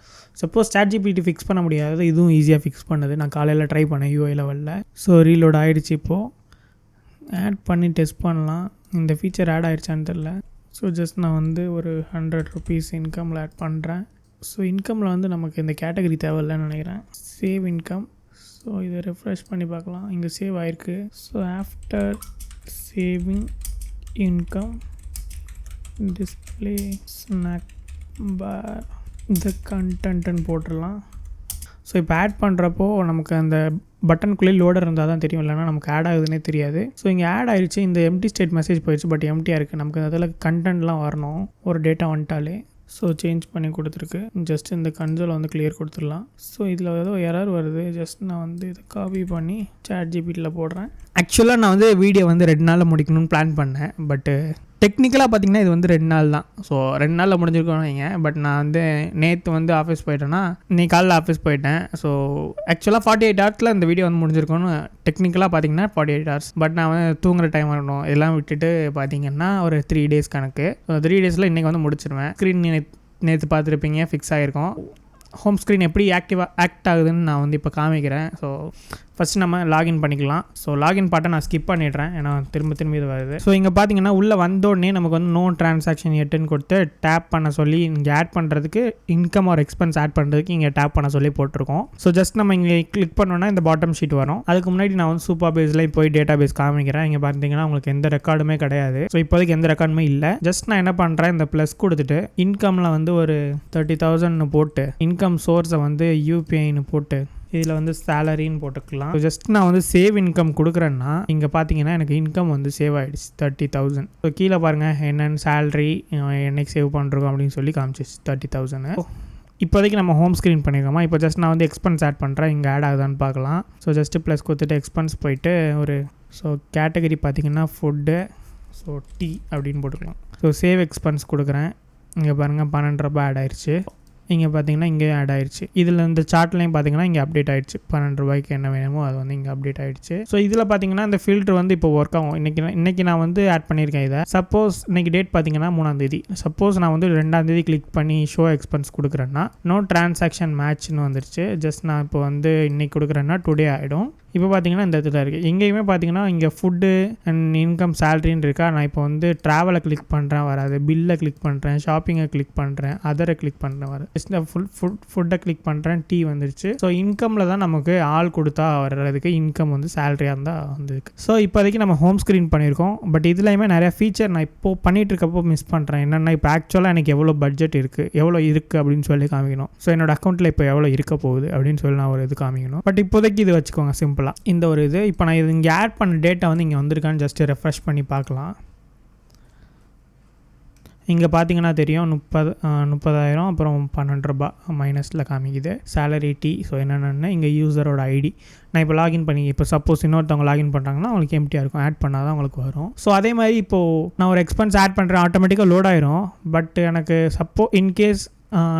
Speaker 1: சப்போஸ் ChatGPT ஃபிக்ஸ் பண்ண முடியாது, இதுவும் ஈஸியாக ஃபிக்ஸ் பண்ணுது. நான் காலையில் ட்ரை பண்ணேன் UI லெவலில். ஸோ ரீலோட் ஆகிடுச்சு. இப்போது ஆட் பண்ணி டெஸ்ட் பண்ணலாம். இந்த ஃபீச்சர் ஆட் ஆகிடுச்சான்னு தெரில. ஸோ ஜஸ்ட் நான் வந்து ஒரு 100 rupees இன்கமில் ஆட் பண்ணுறேன். ஸோ இன்கமில் வந்து நமக்கு இந்த கேட்டகரி தேவையில்லைன்னு நினைக்கிறேன். Save income. ஸோ இதை ரெஃப்ரெஷ் பண்ணி பார்க்கலாம். இங்கே சேவ் ஆகிருக்கு. So after saving income display snack bar இந்த கண்டென்ட்னு போட்டுடலாம். ஸோ இப்போ ஆட் பண்ணுறப்போ நமக்கு அந்த பட்டனுக்குள்ளே லோடர் இருந்தால் தான் தெரியும், இல்லைனா நமக்கு ஆட் ஆகுதுன்னே தெரியாது. ஸோ இங்கே ஆட் ஆகிடுச்சு. இந்த எம்டி ஸ்டேட் மெசேஜ் போயிடுச்சு, பட் எம்டியாக இருக்குது. நமக்கு அதில் கண்டென்ட்லாம் வரணும், ஒரு டேட்டா வந்துட்டாலே. ஸோ சேஞ்ச் பண்ணி கொடுத்துருக்கு. ஜஸ்ட் இந்த கன்சோலை வந்து கிளியர் கொடுத்துடலாம். ஸோ இதில் ஏதோ எரர் வருது. ஜஸ்ட் நான் வந்து இதை காப்பி பண்ணி ChatGPTயில் போடுறேன். ஆக்சுவலாக நான் வந்து வீடியோ வந்து 2 நாளில் முடிக்கணும்னு பிளான் பண்ணேன். பட்டு டெக்னிக்கலாக பார்த்திங்கன்னா இது வந்து 2 நாள் தான். ஸோ 2 நாளில் முடிஞ்சிருக்கோன்னு வைங்க. பட் நான் வந்து நேற்று வந்து ஆஃபீஸ் போயிட்டேன்னா இன்றைக்கி காலையில் ஆஃபீஸ் போயிட்டேன். ஸோ ஆக்சுவலாக 48 ஹவர்ஸில் இந்த வீடியோ வந்து முடிஞ்சிருக்கோன்னு டெக்னிக்கலாக பார்த்திங்கன்னா 48 ஹவர்ஸ். பட் நான் வந்து தூங்குற டைம் வரணும் எல்லாம் விட்டுட்டு பார்த்திங்கன்னா ஒரு 3 days கணக்கு. ஸோ 3 daysல இன்றைக்கி வந்து முடிச்சிடுவேன். ஸ்க்ரீன் நேற்று பார்த்துருப்பீங்க, ஃபிக்ஸ் ஆகிருக்கும். ஹோம் ஸ்க்ரீன் எப்படி ஆக்ட் ஆகுதுன்னு நான் வந்து இப்போ காமிக்கிறேன். ஸோ ஃபஸ்ட்டு நம்ம லாகின் பண்ணிக்கலாம். ஸோ லாகின் பாட்டை நான் ஸ்கிப் பண்ணிடுறேன், ஏன்னா திரும்ப இது வருது. ஸோ இங்கே பார்த்தீங்கன்னா உள்ளே வந்தோடனே நமக்கு வந்து நோ ட்ரான்சாக்ஷன் எட்டுன்னு கொடுத்து டேப் பண்ண சொல்லி இங்கே ஆட் பண்ணுறதுக்கு இன்கம் ஆர் எக்ஸ்பென்ஸ் ஆட் பண்ணுறதுக்கு இங்கே டேப் பண்ண சொல்லி போட்டிருக்கோம். ஸோ ஜஸ்ட் நம்ம இங்கே கிளிக் பண்ணோன்னா இந்த பாட்டம் ஷீட் வரும். அதுக்கு முன்னாடி நான் வந்து சூப்பர் பேஸில் போய் டேட்டா பேஸ் காமிக்கிறேன். இங்கே பார்த்தீங்கன்னா உங்களுக்கு எந்த ரெக்கார்டுமே கிடையாது. ஸோ இப்போதைக்கு எந்த ரெக்கார்டுமே இல்லை. ஜஸ்ட் நான் என்ன பண்ணுறேன், இந்த ப்ளஸ் கொடுத்துட்டு இன்கமில் வந்து ஒரு 30,000 போட்டு இன்கம் சோர்ஸை வந்து UPIன்னு போட்டு இதில் வந்து சேலரின்னு போட்டுக்கலாம். ஜஸ்ட் நான் வந்து சேவ் இன்கம் கொடுக்குறேன்னா இங்கே பார்த்தீங்கன்னா எனக்கு இன்கம் வந்து சேவ் ஆகிடுச்சு 30,000. ஸோ கீழே பாருங்கள் என்னென்னு சேலரி என்னைக்கு சேவ் பண்ணுறோம் அப்படின்னு சொல்லி காமிச்சிச்சு 30,000. இப்போதைக்கு நம்ம ஹோம் ஸ்க்ரீன் பண்ணியிருக்கோமா. இப்போ ஜஸ்ட் நான் வந்து எக்ஸ்பென்ஸ் ஆட் பண்ணுறேன், இங்கே ஆட் ஆகுதான்னு பார்க்கலாம். ஸோ ஜஸ்ட்டு ப்ளஸ் கொடுத்துட்டு எக்ஸ்பென்ஸ் போயிட்டு ஒரு ஸோ கேட்டகரி பார்த்திங்கன்னா ஃபுட்டு, ஸோ டீ அப்படின்னு போட்டுக்கலாம். ஸோ சேவ் எக்ஸ்பென்ஸ் கொடுக்குறேன். இங்கே பாருங்கள் 12 ரூபாய் ஆட் ஆயிடுச்சு. இங்கே பார்த்தீங்கன்னா இங்கே ஆட் ஆயிடுச்சு. இதில் இந்த சார்ட்லையும் பார்த்தீங்கன்னா இங்கே அப்டேட் ஆகிடுச்சு. 12 ரூபாய்க்கு என்ன வேணுமோ அது வந்து இங்கே அப்டேட் ஆகிடுச்சு. ஸோ இதில் பார்த்தீங்கன்னா இந்த ஃபில்ட்ரு வந்து இப்போ ஒர்க் ஆகும். இன்றைக்கி நான் வந்து ஆட் பண்ணியிருக்கேன் இதை. சப்போஸ் இன்றைக்கி டேட் பார்த்தீங்கன்னா 3ஆம் தேதி. சப்போஸ் நான் வந்து 2ஆம் தேதி கிளிக் பண்ணி ஷோ எக்ஸ்பென்ஸ் கொடுக்குறேன்னா நோ ட்ரான்சாக்ஷன் மேட்ச்னு வந்துருச்சு. ஜஸ்ட் நான் இப்போ வந்து இன்றைக்கி கொடுக்குறேன்னா டுடே ஆகிடும். இப்போ பார்த்தீங்கன்னா இந்த இடத்துல இருக்குது. எங்கேயுமே பார்த்தீங்கன்னா இங்கே ஃபுட்டு அண்ட் இன்கம் சேலரின்னு இருக்கா. நான் இப்போ வந்து ட்ராவலை கிளிக் பண்ணுறேன் வராது, பில்லை கிளிக் பண்ணுறேன், ஷாப்பிங்கை கிளிக் பண்ணுறேன், அதரை கிளிக் பண்ணுறேன் வராது. ஜஸ்ட் ஃபுட்டை கிளிக் பண்ணுறேன், டீ வந்துருச்சு. ஸோ இன்கமில் தான் நமக்கு ஆள் கொடுத்தா வர்றதுக்கு இன்கம் வந்து சேலரியாக இருந்தால் வந்துருக்கு. ஸோ இப்போதைக்கு நம்ம ஹோம் ஸ்க்ரீன் பண்ணியிருக்கோம். பட் இதுலையுமே நிறையா ஃபீச்சர் நான் இப்போது பண்ணிகிட்டு இருக்கப்போ மிஸ் பண்ணுறேன். என்னென்னா இப்போ ஆக்சுவலாக எனக்கு எவ்வளோ பட்ஜெட் இருக்குது, எவ்வளோ இருக்குது அப்படின்னு சொல்லி காமிக்கணும். ஸோ என்னோடய அக்கௌண்ட்டில் இப்போ எவ்வளோ இருக்க போகுது அப்படின்னு சொல்லி நான் ஒரு இது காமிக்கணும். பட் இப்போதைக்கு இது வச்சுக்கோங்க சிம்பிளாக. இந்த ஒரு இது இப்போ நான் இது இங்கே ஆட் பண்ண டேட்டா வந்து இங்கே வந்திருக்கான்னு ஜஸ்ட்டு ரெஃப்ரெஷ் பண்ணி பார்க்கலாம். இங்கே பார்த்தீங்கன்னா தெரியும் 30,000 அப்புறம் 12 ரூபா மைனஸில் காமிக்குது. Salary D. ஸோ என்னென்னு இங்கே யூசரோட ஐடி நான் இப்போ லாகின் பண்ணி இப்போ சப்போஸ் இன்னொருத்தவங்க லாகின் பண்ணுறாங்கன்னா அவங்களுக்கு எம்டியாக இருக்கும். ஆட் பண்ணால் தான் அவங்களுக்கு வரும். ஸோ அதே மாதிரி இப்போது நான் ஒரு எக்ஸ்பென்ஸ் ஆட் பண்ணுறேன், ஆட்டோமேட்டிக்காக லோட் ஆயிரும். பட் எனக்கு இன்கேஸ்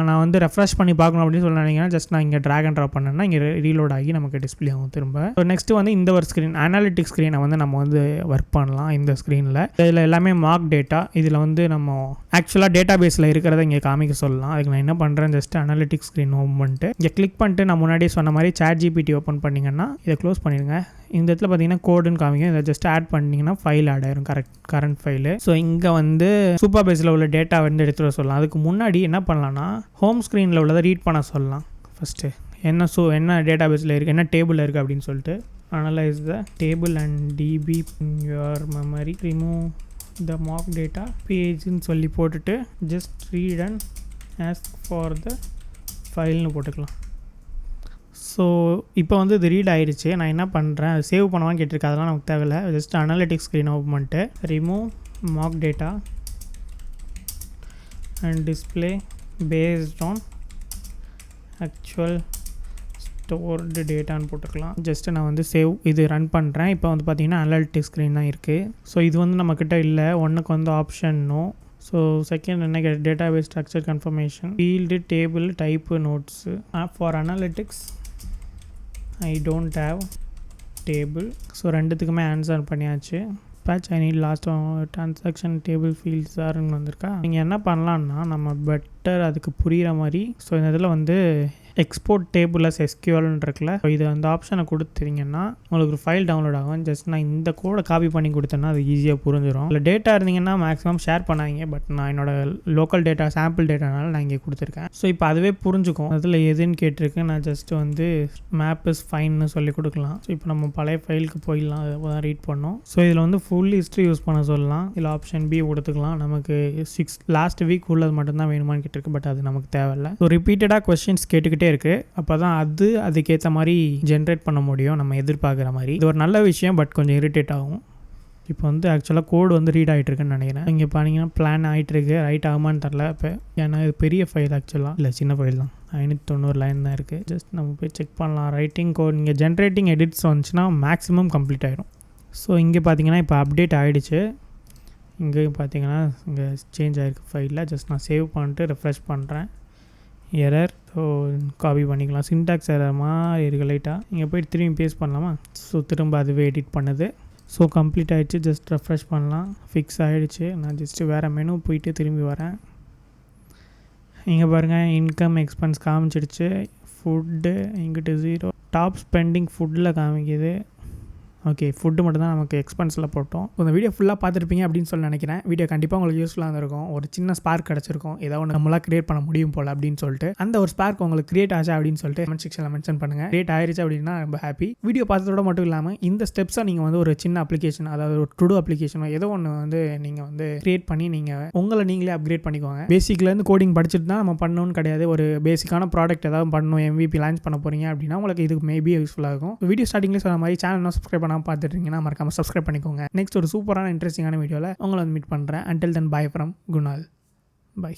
Speaker 1: நான் வந்து ரெஃப்ரெஷ் பண்ணி பார்க்கணும் அப்படின்னு சொல்லி நினைக்கிறேன். ஜஸ்ட் நான் இங்கே ட்ராக் அண்ட் ட்ராப் பண்ணேன்னா இங்கே ரீலோட் ஆகி நமக்கு டிஸ்பிளே ஆகும் திரும்ப. ஸோ நெக்ஸ்ட்டு வந்து இந்த ஒரு ஸ்க்ரீன் அனாலிட்டிக்ஸ் ஸ்க்ரீனை வந்து நம்ம வந்து ஒர்க் பண்ணலாம். இந்த ஸ்க்ரீனில் இதில் எல்லாமே மார்க் டேட்டா. இதில் வந்து நம்ம ஆக்சுவலாக டேட்டா பேஸில் இருக்கிறத இங்கே காமிக்க சொல்லலாம். அதுக்கு நான் என்ன பண்ணுறேன், ஜஸ்ட் அனாலிட்டிக்ஸ் ஸ்க்ரீன் ஓப்பன் பண்ணிட்டு இங்கே கிளிக் பண்ணிட்டு நான் முன்னாடியே சொன்ன மாதிரி ChatGPT ஓப்பன் பண்ணிங்கன்னா இதை க்ளோஸ் பண்ணிடுங்க. இந்த இடத்துல பார்த்தீங்கன்னா கோடுன்னு காமிக்கும். இதை ஜஸ்ட் ஆட் பண்ணிங்கன்னா ஃபைல் ஆட் ஆயிரும், கரண்ட் ஃபைலு. ஸோ இங்கே வந்து சூப்பர் பேஸில் உள்ள டேட்டா வந்து எடுத்துகிட்டு வர சொல்லலாம். அதுக்கு முன்னாடி என்ன பண்ணலான்னா ஹோம் ஸ்க்ரீனில் உள்ளதை ரீட் பண்ண சொல்லலாம். ஃபஸ்ட்டு என்ன டேட்டா பேஸில் இருக்குது, என்ன டேபிளில் இருக்குது அப்படின்னு சொல்லிட்டு analyse the table and DB in your memory, remove the mark data பேஜ்னு சொல்லி போட்டுட்டு just read and ask for the ஃபைல்னு போட்டுக்கலாம். ஸோ இப்போ வந்து இது ரீட் ஆகிடுச்சு. நான் என்ன பண்ணுறேன், அது சேவ் பண்ணுவான்னு கேட்டிருக்கேன். அதெல்லாம் நமக்கு தேவையில்லை. ஜஸ்ட் அனாலிட்டிக்ஸ் ஸ்க்ரீன் ஓப்பன் பண்ணிட்டு remove mark data and display based on actual stored டேட்டான்னு போட்டுக்கலாம். ஜஸ்ட்டு நான் வந்து இது ரன் பண்ணுறேன். இப்போ வந்து பார்த்திங்கன்னா அனாலிட்டிக்ஸ் ஸ்க்ரீன் தான் இருக்குது. ஸோ இது வந்து நம்மக்கிட்ட இல்லை. ஒன்றுக்கு வந்து ஆப்ஷன் நோ. ஸோ செகண்ட் என்ன database structure confirmation, field, table, type, notes. For analytics I don't have table. So ரெண்டுத்துக்குமே ஆன்சர் பண்ணியாச்சு. Patch I need last transaction table fields ஆர்னு வந்திருக்கா. நீங்கள் என்ன பண்ணலான்னா நம்ம பெட்டர் அதுக்கு புரிகிற மாதிரி ஸோ இந்த இதில் வந்து எக்ஸ்போர்ட் டேபிள்ஸ் எஸ்கியூஎல்னு இருக்குல்ல. ஸோ இது அந்த ஆப்ஷனை கொடுத்துட்டிங்கன்னா உங்களுக்கு ஒரு ஃபைல் டவுன்லோட் ஆகும். ஜஸ்ட் நான் இந்த கோடை காப்பி பண்ணி கொடுத்தேன்னா அது ஈஸியாக புரிஞ்சிடும். இல்லை டேட்டா இருந்தீங்கன்னா மேக்ஸிமம் ஷேர் பண்ணாதீங்க. பட் நான் என்னோட லோக்கல் டேட்டா சாம்பிள் டேட்டானால நான் இங்கே கொடுத்துருக்கேன். ஸோ இப்போ அதுவே புரிஞ்சுக்கும் அதில் எதுன்னு கேட்டிருக்கேன். நான் ஜஸ்ட்டு வந்து மேப் இஸ் ஃபைன்னு சொல்லி கொடுக்கலாம். ஸோ இப்போ நம்ம பழைய ஃபைலுக்கு போயிடலாம். அதை தான் ரீட் பண்ணோம். ஸோ இதில் வந்து ஃபுல் ஹிஸ்ட்ரி யூஸ் பண்ண சொல்லலாம். இதில் ஆப்ஷன் பி கொடுத்துக்கலாம். நமக்கு லாஸ்ட் வீக் உள்ளது மட்டும்தான் வேணுமான்னு கேட்டிருக்கு. பட் அது நமக்கு தேவையில்லை. ஸோ ரிப்பீட்டடாக கொஸ்டின்ஸ் கேட்டுக்கிட்டே இருக்குது. அப்போ தான் அதுக்கேற்ற மாதிரி ஜென்ரேட் பண்ண முடியும் நம்ம எதிர்பார்க்குற மாதிரி. இது ஒரு நல்ல விஷயம். பட் கொஞ்சம் இரிட்டேட் ஆகும். இப்போ வந்து ஆக்சுவலாக கோடு வந்து ரீட் ஆகிட்டுருக்குன்னு நினைக்கிறேன். இங்கே பார்த்தீங்கன்னா பிளான் ஆகிட்டுருக்கு. ரைட் ஆகுமான்னு தெரில. இப்போ ஏன்னா இது பெரிய ஃபைல் ஆக்சுவலாக இல்லை, சின்ன ஃபைல் தான். 590 லைன் தான் இருக்குது. ஜஸ்ட் நம்ம போய் செக் பண்ணலாம். ரைட்டிங் கோட் இங்கே ஜென்ரேட்டிங் எடிட்ஸ் வந்துச்சுன்னா மேக்ஸிமம் கம்ப்ளீட் ஆகிடும். ஸோ இங்கே பார்த்தீங்கன்னா இப்போ அப்டேட் ஆகிடுச்சு. இங்கேயும் பார்த்தீங்கன்னா இங்கே சேஞ்ச் ஆகிருக்கு ஃபைலில். ஜஸ்ட் நான் சேவ் பண்ணிட்டு ரெஃப்ரெஷ் பண்ணுறேன். எரர். ஸோ காப்பி பண்ணிக்கலாம். சின்டாக்ஸ் எரர் மாதிரி இருக்குது லைட்டாக. இங்கே போய்ட்டு திரும்பி பேஸ்ட் பண்ணலாமா. ஸோ திரும்ப அதுவே எடிட் பண்ணுது. ஸோ கம்ப்ளீட் ஆகிடுச்சு. ஜஸ்ட் ரெஃப்ரெஷ் பண்ணலாம். ஃபிக்ஸ் ஆகிடுச்சு. நான் ஜஸ்ட்டு வேறு மெனு போயிட்டு திரும்பி வரேன். இங்கே பாருங்கள் இன்கம் எக்ஸ்பென்ஸ் காமிச்சிடுச்சு. ஃபுட்டு இங்கிட்டு 0. டாப் ஸ்பெண்டிங் ஃபுட்டில் காமிக்குது. ஓகே, ஃபுட்டு மட்டும் தான் நமக்கு எக்ஸ்பென்ஸில் போட்டோம். இந்த வீடியோ ஃபுல்லாக பார்த்துருப்பீங்க அப்படின்னு சொல்லி நினைக்கிறேன். வீடியோ கண்டிப்பாக உங்களுக்கு யூஸ்ஃபுல்லாக இருந்திருக்கும். ஒரு சின்ன ஸ்பார்க் கிடச்சிருக்கும். ஏதோ ஒன்று நம்மளாக கிரியேட் பண்ண முடியும் போல் அப்படின்னு சொல்லிட்டு. அந்த ஒரு ஸ்பார்க் உங்களுக்கு கிரியேட் ஆச்சா அப்படின்னு சொல்லிட்டு கமெண்ட் செக்ஷனில் மென்ஷன் பண்ணுங்கள். கிரியேட் ஆயிடுச்சு அப்படின்னா ரொம்ப ஹாப்பி. வீடியோ பார்த்ததோட மட்டும் இல்லாமல் இந்த ஸ்டெப்ஸை நீங்கள் வந்து ஒரு சின்ன அப்ளிகேஷன், அதாவது ஒரு டு டூ அப்ளிகேஷனோ ஏதோ ஒன்று வந்து நீங்கள் வந்து கிரியேட் பண்ணி நீங்கள் உங்களை நீங்களே அப்கிரேட் பண்ணிக்கோங்க. பேசிக்லேருந்து கோடிங் படிச்சுட்டு தான் நம்ம பண்ணணும்னு கிடையாது. ஒரு பேசிக்கான ப்ராடக்ட் ஏதாவது பண்ணணும், MVP லான்ச் பண்ண போகிறீங்க அப்படின்னா உங்களுக்கு இதுக்கு மேபி யூஸ்ஃபுல்லாக இருக்கும். வீடியோ ஸ்டார்டிங்லேயே சொன்ன மாதிரி சேனல் சப்ஸ்கிரைப் பண்ணாமல் பார்த்துட்டீங்கன்னா மறக்காம சப்ஸ்கிரைப் பண்ணிக்கோங்க. நெக்ஸ்ட் ஒரு சூப்பரான இன்ட்ரெஸ்டிங்கான வீடியோவில் உங்களை வந்து மீட் பண்ணுறேன். Until then, bye from Gunal. Bye.